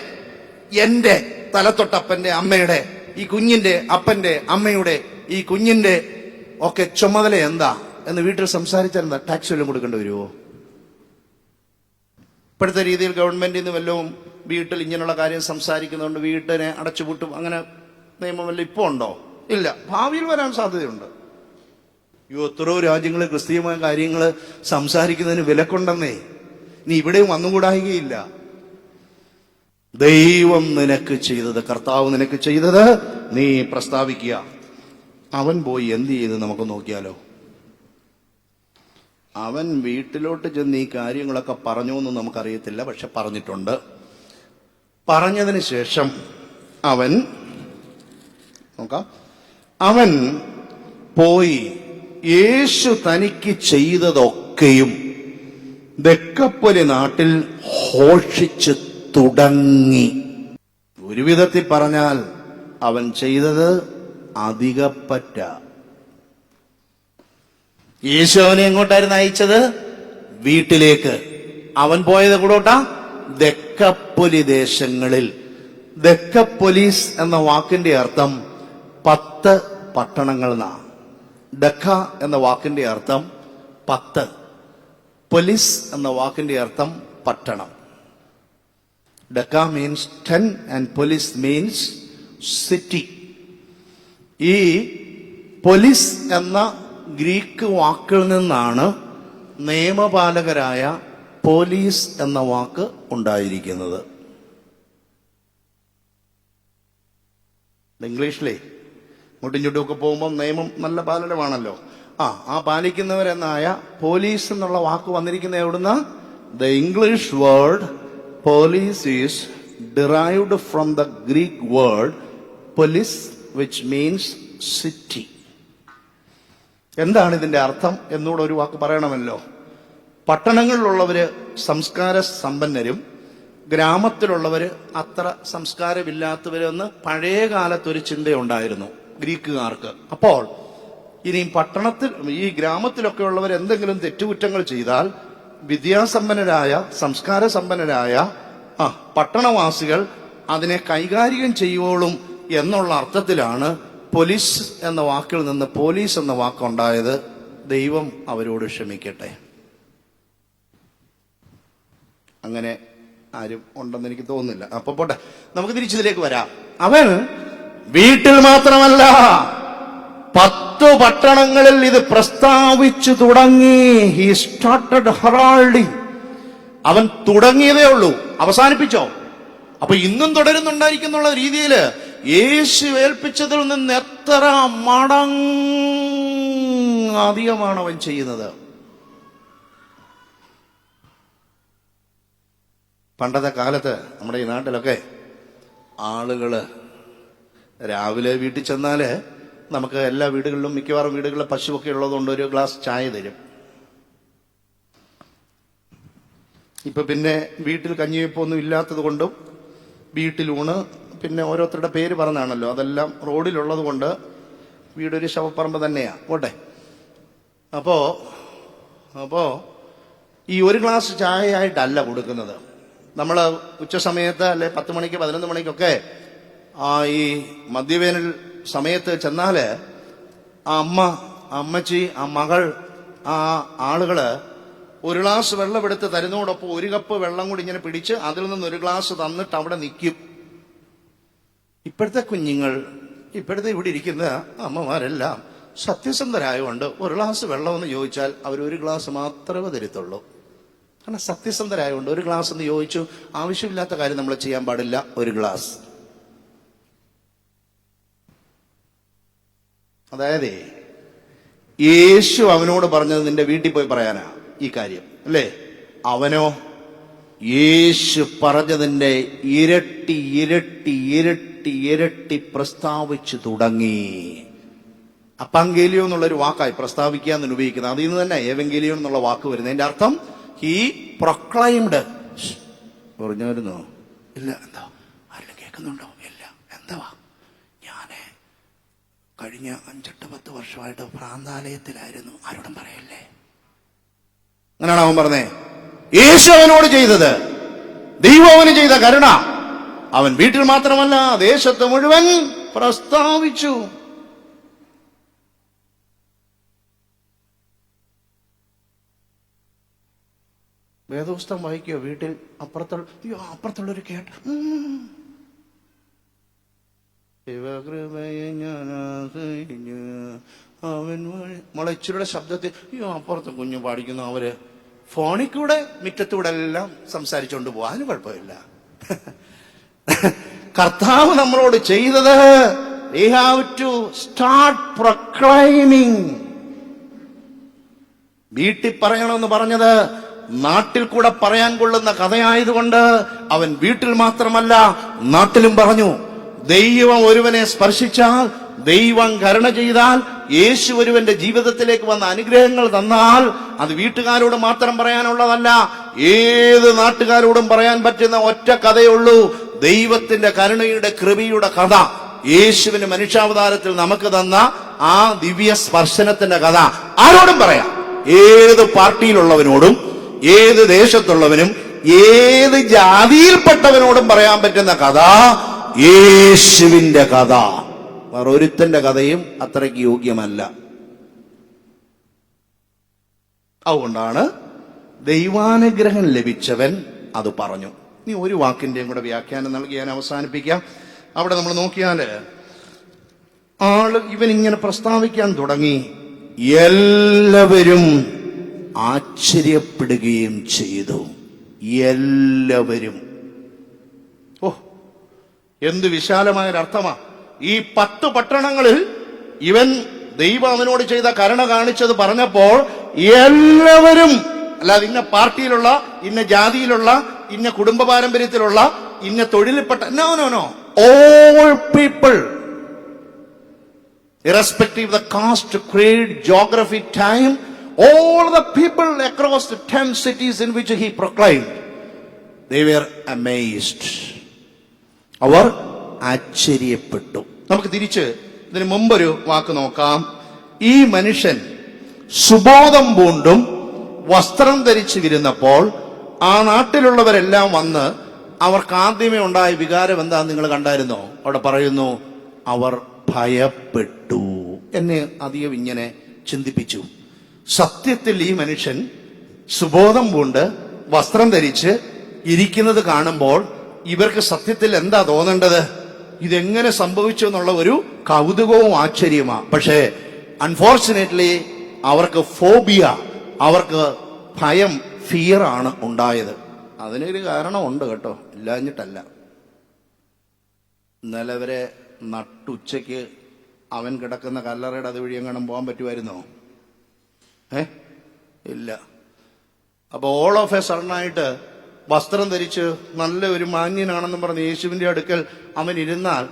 Speaker 2: എന്റെ തലത്തൊട്ടപ്പന്റെ അമ്മയുടെ, ഈ കുഞ്ഞിന്റെ അപ്പന്റെ അമ്മയുടെ, ഈ കുഞ്ഞിന്റെ ഒക്കെ ചുമതല എന്താ എന്ന് വീട്ടിൽ സംസാരിച്ചാൽ എന്താ? ടാക്സ് വല്ലതും കൊടുക്കേണ്ടി വരുമോ? ഇപ്പോഴത്തെ രീതിയിൽ ഗവൺമെന്റിൽ നിന്ന് വല്ലതും വീട്ടിൽ ഇങ്ങനെയുള്ള കാര്യം സംസാരിക്കുന്നതുകൊണ്ട് വീട്ടിനെ അടച്ചുപൂട്ടും, അങ്ങനെ നിയമമല്ല ഇപ്പോൾ ഉണ്ടോ? ഇല്ല. ഭാവിയിൽ വരാൻ സാധ്യതയുണ്ട്. എത്രയോ രാജ്യങ്ങൾ ക്രിസ്തീയമായ കാര്യങ്ങൾ സംസാരിക്കുന്നതിന് വിലക്കുണ്ടെന്നേ. നീ ഇവിടെയും വന്നുകൂടായികയില്ല. ദൈവം നിനക്ക് ചെയ്തത്, കർത്താവ് നിനക്ക് ചെയ്തത് നീ പ്രസ്താവിക്കുക. അവൻ പോയി എന്ത് ചെയ്ത് നമുക്ക് നോക്കിയാലോ? അവൻ വീട്ടിലോട്ട് ചെന്ന് ഈ കാര്യങ്ങളൊക്കെ പറഞ്ഞു എന്ന് നമുക്കറിയത്തില്ല, പക്ഷെ പറഞ്ഞിട്ടുണ്ട്. പറഞ്ഞതിന് ശേഷം അവൻ പോയി യേശു തനിക്ക് ചെയ്തതൊക്കെയും ദെക്കപ്പൊലി നാട്ടിൽ ഘോഷിച്ച് തുടങ്ങി. ഒരു വിധത്തിൽ പറഞ്ഞാൽ അവൻ ചെയ്തത് അധികപ്പറ്റ. യേശു അവനെ എങ്ങോട്ടായിരുന്നു അയച്ചത്? വീട്ടിലേക്ക്. അവൻ പോയത് കൂടോട്ടാ ദെക്കപ്പൊലി ദേശങ്ങളിൽ. ദെക്കപ്പൊലീസ് എന്ന വാക്കിന്റെ അർത്ഥം 10 പട്ടണങ്ങൾ എന്നാ. ഡക്ക എന്ന വാക്കിന്റെ അർത്ഥം 10, പൊലിസ് എന്ന വാക്കിന്റെ അർത്ഥം പട്ടണം. Deka means 10 and polis means city. ഈ പൊലിസ് എന്ന ഗ്രീക്ക് വാക്കിൽ നിന്നാണ് നിയമപാലകരായ പോലീസ് എന്ന വാക്ക് ഉണ്ടായിരിക്കുന്നത്. ഇംഗ്ലീഷിലെ ഇങ്ങോട്ടും ഇങ്ങോട്ടും ഒക്കെ പോകുമ്പോൾ നിയമം നല്ല പാലനമാണല്ലോ. ആ പാലിക്കുന്നവരെന്നായ പോലീസ് എന്നുള്ള വാക്ക് വന്നിരിക്കുന്ന എവിടുന്ന? The English word police is derived from the Greek word police which means city. എന്താണ് ഇതിന്റെ അർത്ഥം എന്നൂടെ ഒരു വാക്ക് പറയണമല്ലോ. പട്ടണങ്ങളിലുള്ളവര് സംസ്കാര സമ്പന്നരും ഗ്രാമത്തിലുള്ളവര് അത്ര സംസ്കാരമില്ലാത്തവരെന്ന് പഴയ കാലത്തൊരു ചിന്തയുണ്ടായിരുന്നു ഗ്രീക്കുകാർക്ക്. അപ്പോൾ ഇനിയും ഈ ഗ്രാമത്തിലൊക്കെ ഉള്ളവർ എന്തെങ്കിലും തെറ്റുകുറ്റങ്ങൾ ചെയ്താൽ വിദ്യാസമ്പന്നരായ സംസ്കാര സമ്പന്നരായ പട്ടണവാസികൾ അതിനെ കൈകാര്യം ചെയ്യുവോളും എന്നുള്ള അർത്ഥത്തിലാണ് പോലീസ് എന്ന വാക്കിൽ നിന്ന് പോലീസ് എന്ന വാക്കുണ്ടായത്. ദൈവം അവരോട് ക്ഷമിക്കട്ടെ. അങ്ങനെ ആരും ഉണ്ടെന്ന് എനിക്ക് തോന്നുന്നില്ല. അപ്പൊ പോട്ടെ, നമുക്ക് തിരിച്ചതിലേക്ക് വരാം. അവൻ വീട്ടിൽ മാത്രമല്ല 10 പട്ടണങ്ങളിൽ ഇത് പ്രസ്താവിച്ചു തുടങ്ങി. He started heralding. അവൻ തുടങ്ങിയതേ ഉള്ളൂ, അവസാനിപ്പിച്ചോ? അപ്പൊ ഇന്നും തുടരുന്നുണ്ടായിരിക്കുന്നുള്ള രീതിയിൽ യേശു ഏൽപ്പിച്ചതിൽ നിന്ന് എത്ര മടങ്ങ് അധികമാണ് അവൻ ചെയ്യുന്നത്. പണ്ടത്തെ കാലത്ത് നമ്മുടെ ഈ നാട്ടിലൊക്കെ ആളുകള് രാവിലെ വീട്ടിൽ ചെന്നാല് നമുക്ക് എല്ലാ വീടുകളിലും മിക്കവാറും വീടുകളിൽ പശുവൊക്കെ ഉള്ളതുകൊണ്ട് ഒരു ഗ്ലാസ് ചായ തരും. ഇപ്പൊ പിന്നെ വീട്ടിൽ കഞ്ഞിവെപ്പൊന്നും ഇല്ലാത്തത് കൊണ്ടും വീട്ടിലൂണ് പിന്നെ ഓരോരുത്തരുടെ പേര് പറഞ്ഞാണല്ലോ, അതെല്ലാം റോഡിലുള്ളത് കൊണ്ട് വീടൊരു ശവപ്പറമ്പ് തന്നെയാ. പോട്ടെ. അപ്പോ ഈ ഒരു ഗ്ലാസ് ചായയായിട്ടല്ല കൊടുക്കുന്നത്. നമ്മൾ ഉച്ച സമയത്ത് അല്ലെ 10 മണിക്ക് 11 മണിക്കൊക്കെ ഈ മധ്യവേനൽ സമയത്ത് ചെന്നാല് ആ അമ്മച്ചി, ആ മകൾ, ആ ആളുകള് ഒരു ഗ്ലാസ് വെള്ളം എടുത്ത് തരുന്നതോടൊപ്പം 1 കപ്പ് വെള്ളം കൂടി ഇങ്ങനെ പിടിച്ച് അതിൽ നിന്ന് 1 ഗ്ലാസ് തന്നിട്ട് അവിടെ നിൽക്കും. ഇപ്പോഴത്തെ കുഞ്ഞുങ്ങൾ, ഇപ്പോഴത്തെ ഇവിടെ ഇരിക്കുന്ന അമ്മമാരെല്ലാം സത്യസന്ധരായതുകൊണ്ട് 1 ഗ്ലാസ് വെള്ളമെന്ന് ചോദിച്ചാൽ അവർ 1 ഗ്ലാസ് മാത്രമേ തരത്തുള്ളൂ. കാരണം സത്യസന്ധരായതുകൊണ്ട് 1 ഗ്ലാസ് എന്ന് ചോദിച്ചു, ആവശ്യമില്ലാത്ത കാര്യം നമ്മൾ ചെയ്യാൻ പാടില്ല. 1 ഗ്ലാസ്. അതായത് യേശു അവനോട് പറഞ്ഞത് നിന്റെ വീട്ടിൽ പോയി പറയാനാ ഈ കാര്യം, അല്ലേ? അവനോ യേശു പറഞ്ഞതിന്റെ ഇരട്ടി ഇരട്ടി ഇരട്ടി ഇരട്ടി പ്രസ്താവിച്ചു തുടങ്ങി. അപ്പങ്കേലിയോ എന്നുള്ളൊരു വാക്കായി പ്രസ്താവിക്കുക എന്ന് ഉപയോഗിക്കുന്നത്. അതിൽ നിന്ന് തന്നെ ഏവങ്കേലിയോ എന്നുള്ള വാക്ക് വരുന്നത്. അതിന്റെ അർത്ഥം ഹി പ്രൊക്ലൈംഡ്. പറഞ്ഞായിരുന്നോ? ഇല്ല. എന്താ? ആരെങ്കിലും കേൾക്കുന്നുണ്ടോ? ഇല്ല. എന്താ? ഞാന് കഴിഞ്ഞ 5-8-10 വർഷമായിട്ട് ഭ്രാന്താലയത്തിലായിരുന്നു. ആരോടും പറയല്ലേ. അങ്ങനെയാണ് അവൻ പറഞ്ഞേ. യേശു അവനോട് ചെയ്തത്, ദൈവം അവന് ചെയ്ത കരുണ അവൻ വീട്ടിൽ മാത്രമല്ല ദേശത്ത് മുഴുവൻ പ്രസ്താവിച്ചു. വേദപുസ്തകം വായിക്കോ വീട്ടിൽ? അപ്പുറത്തുള്ളൊരു കേട്ട് ദൈവകൃപയെ ഞാൻ ആശ്രയിച്ചു അവൻ വഴി. മോളെ ഇച്ചിരിയുടെ ശബ്ദത്തിൽ അയ്യോ അപ്പുറത്ത് കുഞ്ഞു പാടിക്കുന്നു. അവര് ഫോണിൽ കൂടെ മുറ്റത്തൂടെ എല്ലാം സംസാരിച്ചുകൊണ്ട് പോവാ, അതിന് കുഴപ്പമില്ല. കർത്താവ് നമ്മളോട് ചെയ്തത് we have to start proclaiming. വീട്ടിൽ പറയണമെന്ന് പറഞ്ഞത് നാട്ടിൽ കൂടെ പറയാൻ കൊള്ളുന്ന കഥയായതുകൊണ്ട് അവൻ വീട്ടിൽ മാത്രമല്ല നാട്ടിലും പറഞ്ഞു. ദൈവം ഒരുവനെ സ്പർശിച്ചാൽ, ദൈവം കരുണ ചെയ്താൽ, യേശു ഒരുവന്റെ ജീവിതത്തിലേക്ക് വന്ന അനുഗ്രഹങ്ങൾ തന്നാൽ അത് വീട്ടുകാരോട് മാത്രം പറയാനുള്ളതല്ല, ഏത് നാട്ടുകാരോടും പറയാൻ പറ്റുന്ന ഒറ്റ കഥയുള്ളൂ. ദൈവത്തിന്റെ കരുണയുടെ കൃപയുടെ കഥ, യേശുവിന് മനുഷ്യാവതാരത്തിൽ നമുക്ക് തന്ന ആ ദിവ്യ സ്പർശനത്തിന്റെ കഥ ആരോടും പറയാം. ഏത് പാർട്ടിയിലുള്ളവനോടും, ഏത് ദേശത്തുള്ളവനും, ഏത് ജാതിയിൽപ്പെട്ടവനോടും പറയാൻ പറ്റുന്ന കഥ യേശുവിന്റെ കഥ. വേറൊരുത്തന്റെ കഥയും അത്രയ്ക്ക് യോഗ്യമല്ല. അതുകൊണ്ടാണ് ദൈവാനുഗ്രഹം ലഭിച്ചവൻ അത് പറഞ്ഞു. ഇനി ഒരു വാക്കിന്റെയും കൂടെ വ്യാഖ്യാനം നൽകി ഞാൻ അവസാനിപ്പിക്കാം. അവിടെ നമ്മൾ നോക്കിയാല് ഇവൻ ഇങ്ങനെ പ്രസ്താവിക്കാൻ തുടങ്ങി. എല്ലാവരും ആശ്ചര്യപ്പെടുകയും ചെയ്തു. എല്ലാവരും. ഓ, എന്ത് വിശാലമായൊരർത്ഥമാ! ഈ 10 പട്ടണങ്ങളിൽ ഇവൻ ദൈവം അവനോട് ചെയ്ത കരുണ കാണിച്ചത് പറഞ്ഞപ്പോൾ എല്ലാവരും, അല്ലാതെ ഇന്ന പാർട്ടിയിലുള്ള, ഇന്ന ജാതിയിലുള്ള, ഇന്ന കുടുംബ പാരമ്പര്യത്തിലുള്ള, ഇന്ന തൊഴിലിൽപ്പെട്ട, no no no, all people, irrespective of the caste, creed, geography, time, all the people across the 10 cities in which he proclaimed, they were amazed. അവർ ആശ്ചര്യപ്പെട്ടു. നമുക്ക് തിരിച്ച് ഇതിന് മുമ്പൊരു വാക്ക് നോക്കാം. ഈ മനുഷ്യൻ സുബോധം പൂണ്ടും വസ്ത്രം ധരിച്ചു വരുന്നപ്പോൾ ആ നാട്ടിലുള്ളവരെല്ലാം വന്ന് അവർക്ക് ആദ്യമേ ഉണ്ടായ വികാരം എന്താന്ന് നിങ്ങൾ കണ്ടായിരുന്നോ? അവിടെ പറയുന്നു, അവർ ഭയപ്പെട്ടു. എന്നെ അധികം ഇങ്ങനെ ചിന്തിപ്പിച്ചു. സത്യത്തിൽ ഈ മനുഷ്യൻ സുബോധം പൂണ്ട് വസ്ത്രം ധരിച്ച് ഇരിക്കുന്നത് കാണുമ്പോൾ ഇവർക്ക് സത്യത്തിൽ എന്താ തോന്നേണ്ടത്? ഇതെങ്ങനെ സംഭവിച്ചു എന്നുള്ള ഒരു കൗതുകവും ആശ്ചര്യമാണ്. പക്ഷേ അൺഫോർച്ചുനേറ്റ്ലി അവർക്ക് ഫോബിയ, അവർക്ക് ഭയം, ഫിയർ ആണ് ഉണ്ടായത്. അതിനൊരു കാരണമുണ്ട് കേട്ടോ, ഇല്ലാഞ്ഞിട്ടല്ല. ഇന്നലെ വരെ നട്ടുച്ചയ്ക്ക് അവൻ കിടക്കുന്ന കല്ലറയുടെ അതുവഴി എങ്ങാനും പോകാൻ പറ്റുമായിരുന്നോ? ഇല്ല. അപ്പൊ ഓൾ ഓഫ് എ സഡനായിട്ട് വസ്ത്രം ധരിച്ച് നല്ല ഒരു മാന്യനാണെന്നും പറഞ്ഞ് യേശുവിന്റെ അടുക്കൽ അവൻ ഇരുന്നാൽ,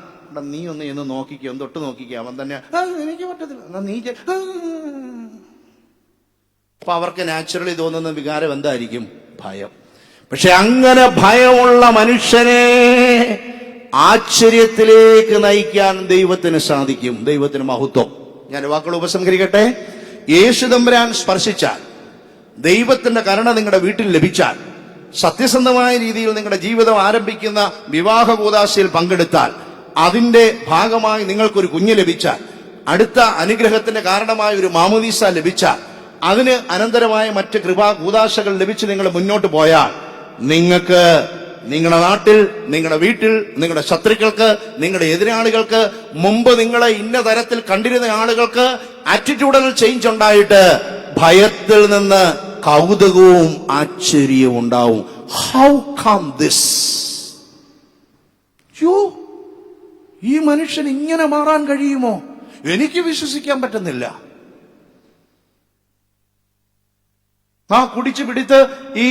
Speaker 2: നീ ഒന്ന് എന്ന് നോക്കിക്കോ, തൊട്ട് നോക്കിക്കോ. അവൻ തന്നെ എനിക്ക് പറ്റത്തില്ല, നീ. അപ്പൊ അവർക്ക് നാച്ചുറലി തോന്നുന്ന വികാരം എന്തായിരിക്കും? ഭയം. പക്ഷെ അങ്ങനെ ഭയമുള്ള മനുഷ്യനെ ആശ്ചര്യത്തിലേക്ക് നയിക്കാൻ ദൈവത്തിന് സാധിക്കും. ദൈവത്തിന് മഹത്വം. ഞാൻ വാക്കുകൾ ഉപസംഹരിക്കട്ടെ. യേശു തമ്പുരാൻ സ്പർശിച്ചാൽ, ദൈവത്തിന്റെ കരുണ നിങ്ങളുടെ വീട്ടിൽ ലഭിച്ചാൽ, സത്യസന്ധമായ രീതിയിൽ നിങ്ങളുടെ ജീവിതം ആരംഭിക്കുന്ന വിവാഹ കൂദാശയിൽ പങ്കെടുത്താൽ, അതിന്റെ ഭാഗമായി നിങ്ങൾക്കൊരു കുഞ്ഞ് ലഭിച്ചാൽ, അടുത്ത അനുഗ്രഹത്തിന്റെ കാരണമായ ഒരു മാമോദീസ ലഭിച്ചാൽ, അതിന് അനന്തരമായ മറ്റ് കൃപാ കൂദാശകൾ ലഭിച്ച് നിങ്ങൾ മുന്നോട്ട് പോയാൽ, നിങ്ങൾക്ക് നിങ്ങളുടെ നാട്ടിൽ, നിങ്ങളുടെ വീട്ടിൽ, നിങ്ങളുടെ ശത്രുക്കൾക്ക്, നിങ്ങളുടെ എതിരാളികൾക്ക്, മുമ്പ് നിങ്ങളെ ഇന്ന തരത്തിൽ കണ്ടിരുന്ന ആളുകൾക്ക് ആറ്റിറ്റ്യൂഡൽ ചേഞ്ച് ഉണ്ടായിട്ട് ഭയത്തിൽ നിന്ന് കൗതുകവും ആശ്ചര്യവും ഉണ്ടാവും. How come this? ഈ മനുഷ്യൻ ഇങ്ങനെ മാറാൻ കഴിയുമോ? എനിക്ക് വിശ്വസിക്കാൻ പറ്റുന്നില്ല. കുടിച്ചു പിടിത്ത് ഈ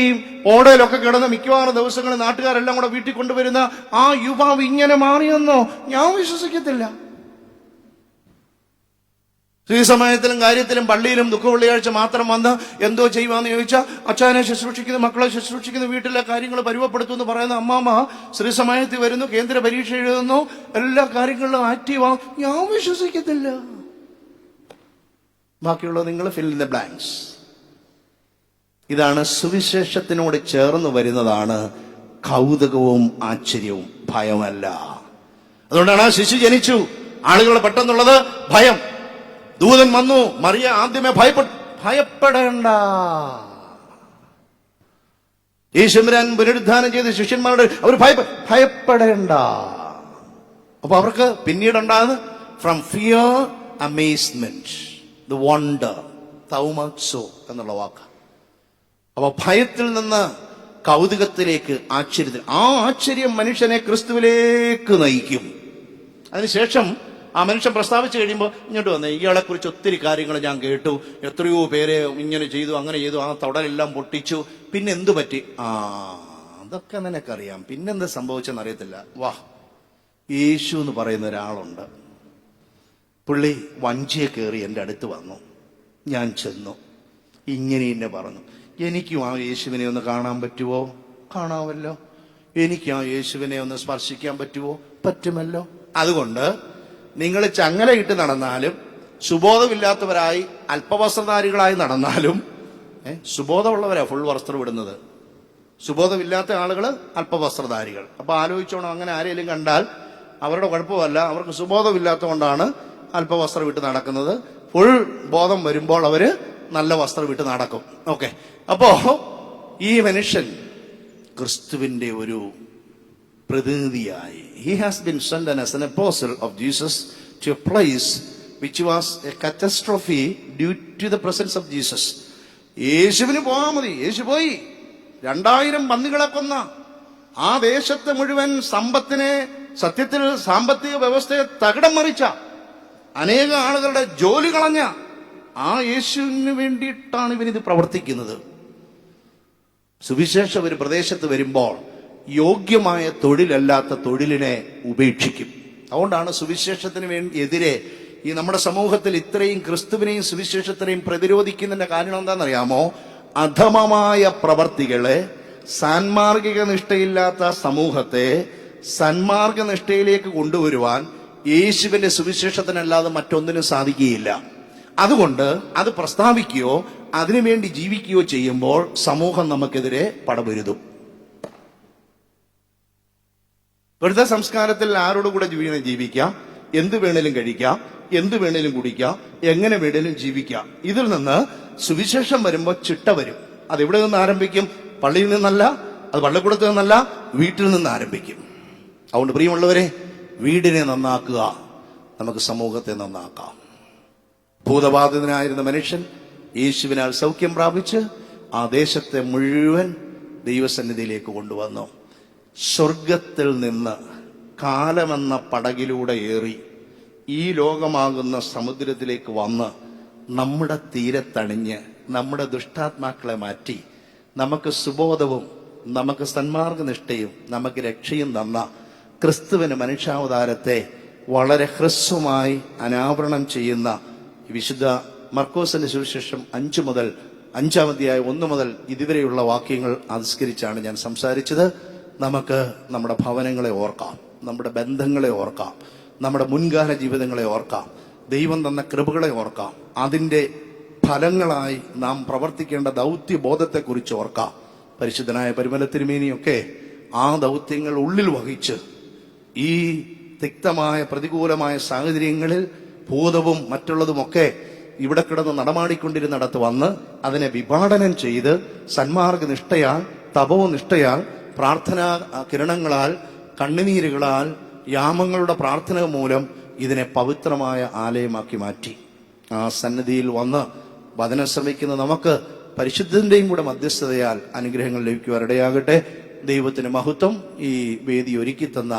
Speaker 2: ഓടയിലൊക്കെ കിടന്ന് മിക്കവാറും ദിവസങ്ങളിൽ നാട്ടുകാരെല്ലാം കൂടെ വീട്ടിൽ കൊണ്ടുവരുന്ന ആ യുവാവ് ഇങ്ങനെ മാറിയെന്നോ? ഞാൻ വിശ്വസിക്കത്തില്ല. ഈ സമയത്തിലും കാര്യത്തിലും പള്ളിയിലും ദുഃഖവെള്ളിയാഴ്ച മാത്രം വന്ന് എന്തോ ചെയ്യുവാന്ന് ചോദിച്ചാൽ, അച്ഛനെ ശുശ്രൂഷിക്കുന്നു, മക്കളെ ശുശ്രൂഷിക്കുന്നു, വീട്ടിലെ കാര്യങ്ങൾ പരുവപ്പെടുത്തുമെന്ന് പറയുന്ന അമ്മാമ്മ ശ്രീ സമയത്തിൽ വരുന്നു, കേന്ദ്ര പരീക്ഷ എഴുതുന്നു, എല്ലാ കാര്യങ്ങളിലും ആക്റ്റീവാ. ഞാൻ വിശ്വസിക്കത്തില്ല. ബാക്കിയുള്ളത് നിങ്ങൾ ഫിൽ ഇൻ ദ ബ്ലാങ്ക്സ്. ഇതാണ് സുവിശേഷത്തിനോട് ചേർന്ന് വരുന്നതാണ് കൗതുകവും ആശ്ചര്യവും, ഭയമല്ല. അതുകൊണ്ടാണ് ആ ശിശു ജനിച്ചു. ആളുകൾ പെട്ടെന്നുള്ളത് ഭയം. ദൂതൻ വന്നു, മറിയ ആദ്യമേ ഭയപ്പെടേണ്ട. യേശുരാൻ പുനരുദ്ധാനം ചെയ്ത് ശിഷ്യന്മാരോട് അവർ ഭയപ്പെടേണ്ട. അപ്പൊ അവർക്ക് പിന്നീടുണ്ടാകുന്ന from fear amazement the wonder തൗമസോ എന്നുള്ള വാക്ക്. അപ്പൊ ഭയത്തിൽ നിന്ന് കൗതുകത്തിലേക്ക്, ആശ്ചര്യത്തിൽ, ആ ആശ്ചര്യം മനുഷ്യനെ ക്രിസ്തുവിലേക്ക് നയിക്കും. അതിനുശേഷം ആ മനുഷ്യൻ പ്രസ്താവിച്ചു കഴിയുമ്പോൾ ഇങ്ങോട്ട് വന്നേ, ഇയാളെ കുറിച്ച് ഒത്തിരി കാര്യങ്ങൾ ഞാൻ കേട്ടു, എത്രയോ പേരെ ഇങ്ങനെ ചെയ്തു, അങ്ങനെ ചെയ്തു, ആ തൊടലെല്ലാം പൊട്ടിച്ചു, പിന്നെ എന്തു പറ്റി? അതൊക്കെ നിനക്കറിയാം, പിന്നെന്ത് സംഭവിച്ചെന്ന് അറിയത്തില്ല. വാ, യേശു എന്ന് പറയുന്ന ഒരാളുണ്ട്. പുള്ളി വഞ്ചിയെ കയറി എൻ്റെ അടുത്ത് വന്നു, ഞാൻ ചെന്നു, ഇങ്ങനെ എന്നെ പറഞ്ഞു, എനിക്കും ആ യേശുവിനെ ഒന്ന് കാണാൻ പറ്റുമോ? കാണാമല്ലോ. എനിക്ക് ആ യേശുവിനെ ഒന്ന് സ്പർശിക്കാൻ പറ്റുമോ? പറ്റുമല്ലോ. അതുകൊണ്ട് നിങ്ങൾ ചങ്ങലയിട്ട് നടന്നാലും, സുബോധമില്ലാത്തവരായി അല്പവസ്ത്രധാരികളായി നടന്നാലും, സുബോധമുള്ളവരാ ഫുൾ വസ്ത്രം ഇടുന്നത്, സുബോധമില്ലാത്ത ആളുകൾ അല്പവസ്ത്രധാരികൾ. അപ്പൊ ആലോചിച്ചോണം, അങ്ങനെ ആരെങ്കിലും കണ്ടാൽ അവരുടെ കുഴപ്പമല്ല, അവർക്ക് സുബോധമില്ലാത്ത കൊണ്ടാണ് അല്പവസ്ത്രം ഇട്ട് നടക്കുന്നത്. ഫുൾ ബോധം വരുമ്പോൾ അവര് നല്ല വസ്ത്രം ഇട്ട് നടക്കും. ഓക്കെ, അപ്പോ ഈ മനുഷ്യൻ ക്രിസ്തുവിന്റെ ഒരു പ്രതിനിധിയായി, he has been sent as an apostle of Jesus to a place which was a catastrophe due to the presence of Jesus. യേശുവിന് പോകാൻ മതി, യേശു പോയി. 2000 പന്നികളെ കൊന്ന ആ ദേശത്തെ മുഴുവൻ സമ്പത്തിനെ, സത്യത്തിൽ സാമ്പത്തിക വ്യവസ്ഥയെ തകിടം മറിച്ച, അനേക ആളുകളുടെ ജോലി കളഞ്ഞ ആ യേശുവിന് വേണ്ടിയിട്ടാണ് ഇവനിത് പ്രവർത്തിക്കുന്നത്. സുവിശേഷം ഒരു പ്രദേശത്ത് വരുമ്പോൾ യോഗ്യമായ തൊഴിലല്ലാത്ത തൊഴിലിനെ ഉപേക്ഷിക്കും. അതുകൊണ്ടാണ് സുവിശേഷത്തിന് എതിരെ ഈ നമ്മുടെ സമൂഹത്തിൽ ഇത്രയും ക്രിസ്തുവിനെയും സുവിശേഷത്തിനെയും പ്രതിരോധിക്കുന്നതിന്റെ കാരണം എന്താണെന്നറിയാമോ? അധമമായ പ്രവർത്തികളെ, സാൻമാർഗിക നിഷ്ഠയില്ലാത്ത സമൂഹത്തെ സന്മാർഗ നിഷ്ഠയിലേക്ക് കൊണ്ടുവരുവാൻ യേശുവിന്റെ സുവിശേഷത്തിനല്ലാതെ മറ്റൊന്നിനും സാധിക്കുകയില്ല. അതുകൊണ്ട് അത് പ്രസ്താവിക്കുകയോ അതിനുവേണ്ടി ജീവിക്കുകയോ ചെയ്യുമ്പോൾ സമൂഹം നമുക്കെതിരെ പടപൊരുതും. ഇവിടുത്തെ സംസ്കാരത്തിൽ ആരോടുകൂടെ ജീവിക്കാം, എന്ത് വേണേലും കഴിക്കാം, എന്ത് വേണേലും കുടിക്കാം, എങ്ങനെ വേണേലും ജീവിക്കാം. ഇതിൽ നിന്ന് സുവിശേഷം വരുമ്പോൾ ചിട്ട വരും. അത് എവിടെ നിന്ന് ആരംഭിക്കും? പള്ളിയിൽ നിന്നല്ല, അത് പള്ളിക്കൂടത്തിൽ നിന്നല്ല, വീട്ടിൽ നിന്ന് ആരംഭിക്കും. അതുകൊണ്ട് പ്രിയമുള്ളവരെ, വീടിനെ നന്നാക്കുക, നമുക്ക് സമൂഹത്തെ നന്നാക്കാം. ഭൂതബാധിതനായിരുന്ന മനുഷ്യൻ യേശുവിനാൽ സൗഖ്യം പ്രാപിച്ച് ആ ദേശത്തെ മുഴുവൻ ദൈവസന്നിധിയിലേക്ക് കൊണ്ടുവന്നു. സ്വർഗത്തിൽ നിന്ന് കാലമെന്ന പടകിലൂടെ ഏറി ഈ ലോകമാകുന്ന സമുദ്രത്തിലേക്ക് വന്ന് നമ്മുടെ തീരത്തണിഞ്ഞ് നമ്മുടെ ദുഷ്ടാത്മാക്കളെ മാറ്റി നമുക്ക് സുബോധവും നമുക്ക് സന്മാർഗനിഷ്ഠയും നമുക്ക് രക്ഷയും തന്ന ക്രിസ്തുവിന് മനുഷ്യാവതാരത്തെ വളരെ ഹ്രസ്വമായി അനാവരണം ചെയ്യുന്ന വിശുദ്ധ മർക്കോസിന്റെ സുവിശേഷം 5 മുതൽ 5-ാം അധ്യായം 1 മുതൽ ഇതുവരെയുള്ള വാക്യങ്ങൾ ആവിഷ്കരിച്ചാണ് ഞാൻ സംസാരിച്ചത്. നമുക്ക് നമ്മുടെ ഭവനങ്ങളെ ഓർക്കാം, നമ്മുടെ ബന്ധങ്ങളെ ഓർക്കാം, നമ്മുടെ മുൻകാല ജീവിതങ്ങളെ ഓർക്കാം, ദൈവം തന്ന കൃപകളെ ഓർക്കാം, അതിൻ്റെ ഫലങ്ങളായി നാം പ്രവർത്തിക്കേണ്ട ദൗത്യബോധത്തെക്കുറിച്ച് ഓർക്കാം. പരിശുദ്ധനായ പരിമല തിരുമേനിയൊക്കെ ആ ദൗത്യങ്ങൾ ഉള്ളിൽ വഹിച്ച് ഈ തിക്തമായ പ്രതികൂലമായ സാഹചര്യങ്ങളിൽ ഭൂതവും മറ്റുള്ളതുമൊക്കെ ഇവിടെ കിടന്ന് നടമാടിക്കൊണ്ടിരുന്നിടത്ത് വന്ന് അതിനെ വിഭാടനം ചെയ്ത് സന്മാർഗനിഷ്ഠയാൽ, തപോനിഷ്ഠയാൽ, പ്രാർത്ഥനാ കിരണങ്ങളാൽ, കണ്ണുനീരുകളാൽ, യാമങ്ങളുടെ പ്രാർത്ഥന മൂലം ഇതിനെ പവിത്രമായ ആലയമാക്കി മാറ്റി. ആ സന്നിധിയിൽ വന്ന് വചനം ശ്രമിക്കുന്ന നമുക്ക് പരിശുദ്ധന്റെയും കൂടെ മധ്യസ്ഥതയാൽ അനുഗ്രഹങ്ങൾ ലഭിക്കുവാനിടയാകട്ടെ. ദൈവത്തിന് മഹത്വം. ഈ വേദി ഒരുക്കി തന്ന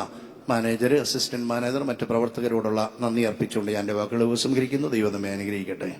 Speaker 2: മാനേജർ, അസിസ്റ്റന്റ് മാനേജർ, മറ്റ് പ്രവർത്തകരോടുള്ള നന്ദി അർപ്പിച്ചുകൊണ്ട് ഞാൻ എൻ്റെ വാക്കുകൾ ഉപസംഹരിക്കുന്നു. ദൈവം നമ്മെ അനുഗ്രഹിക്കട്ടെ.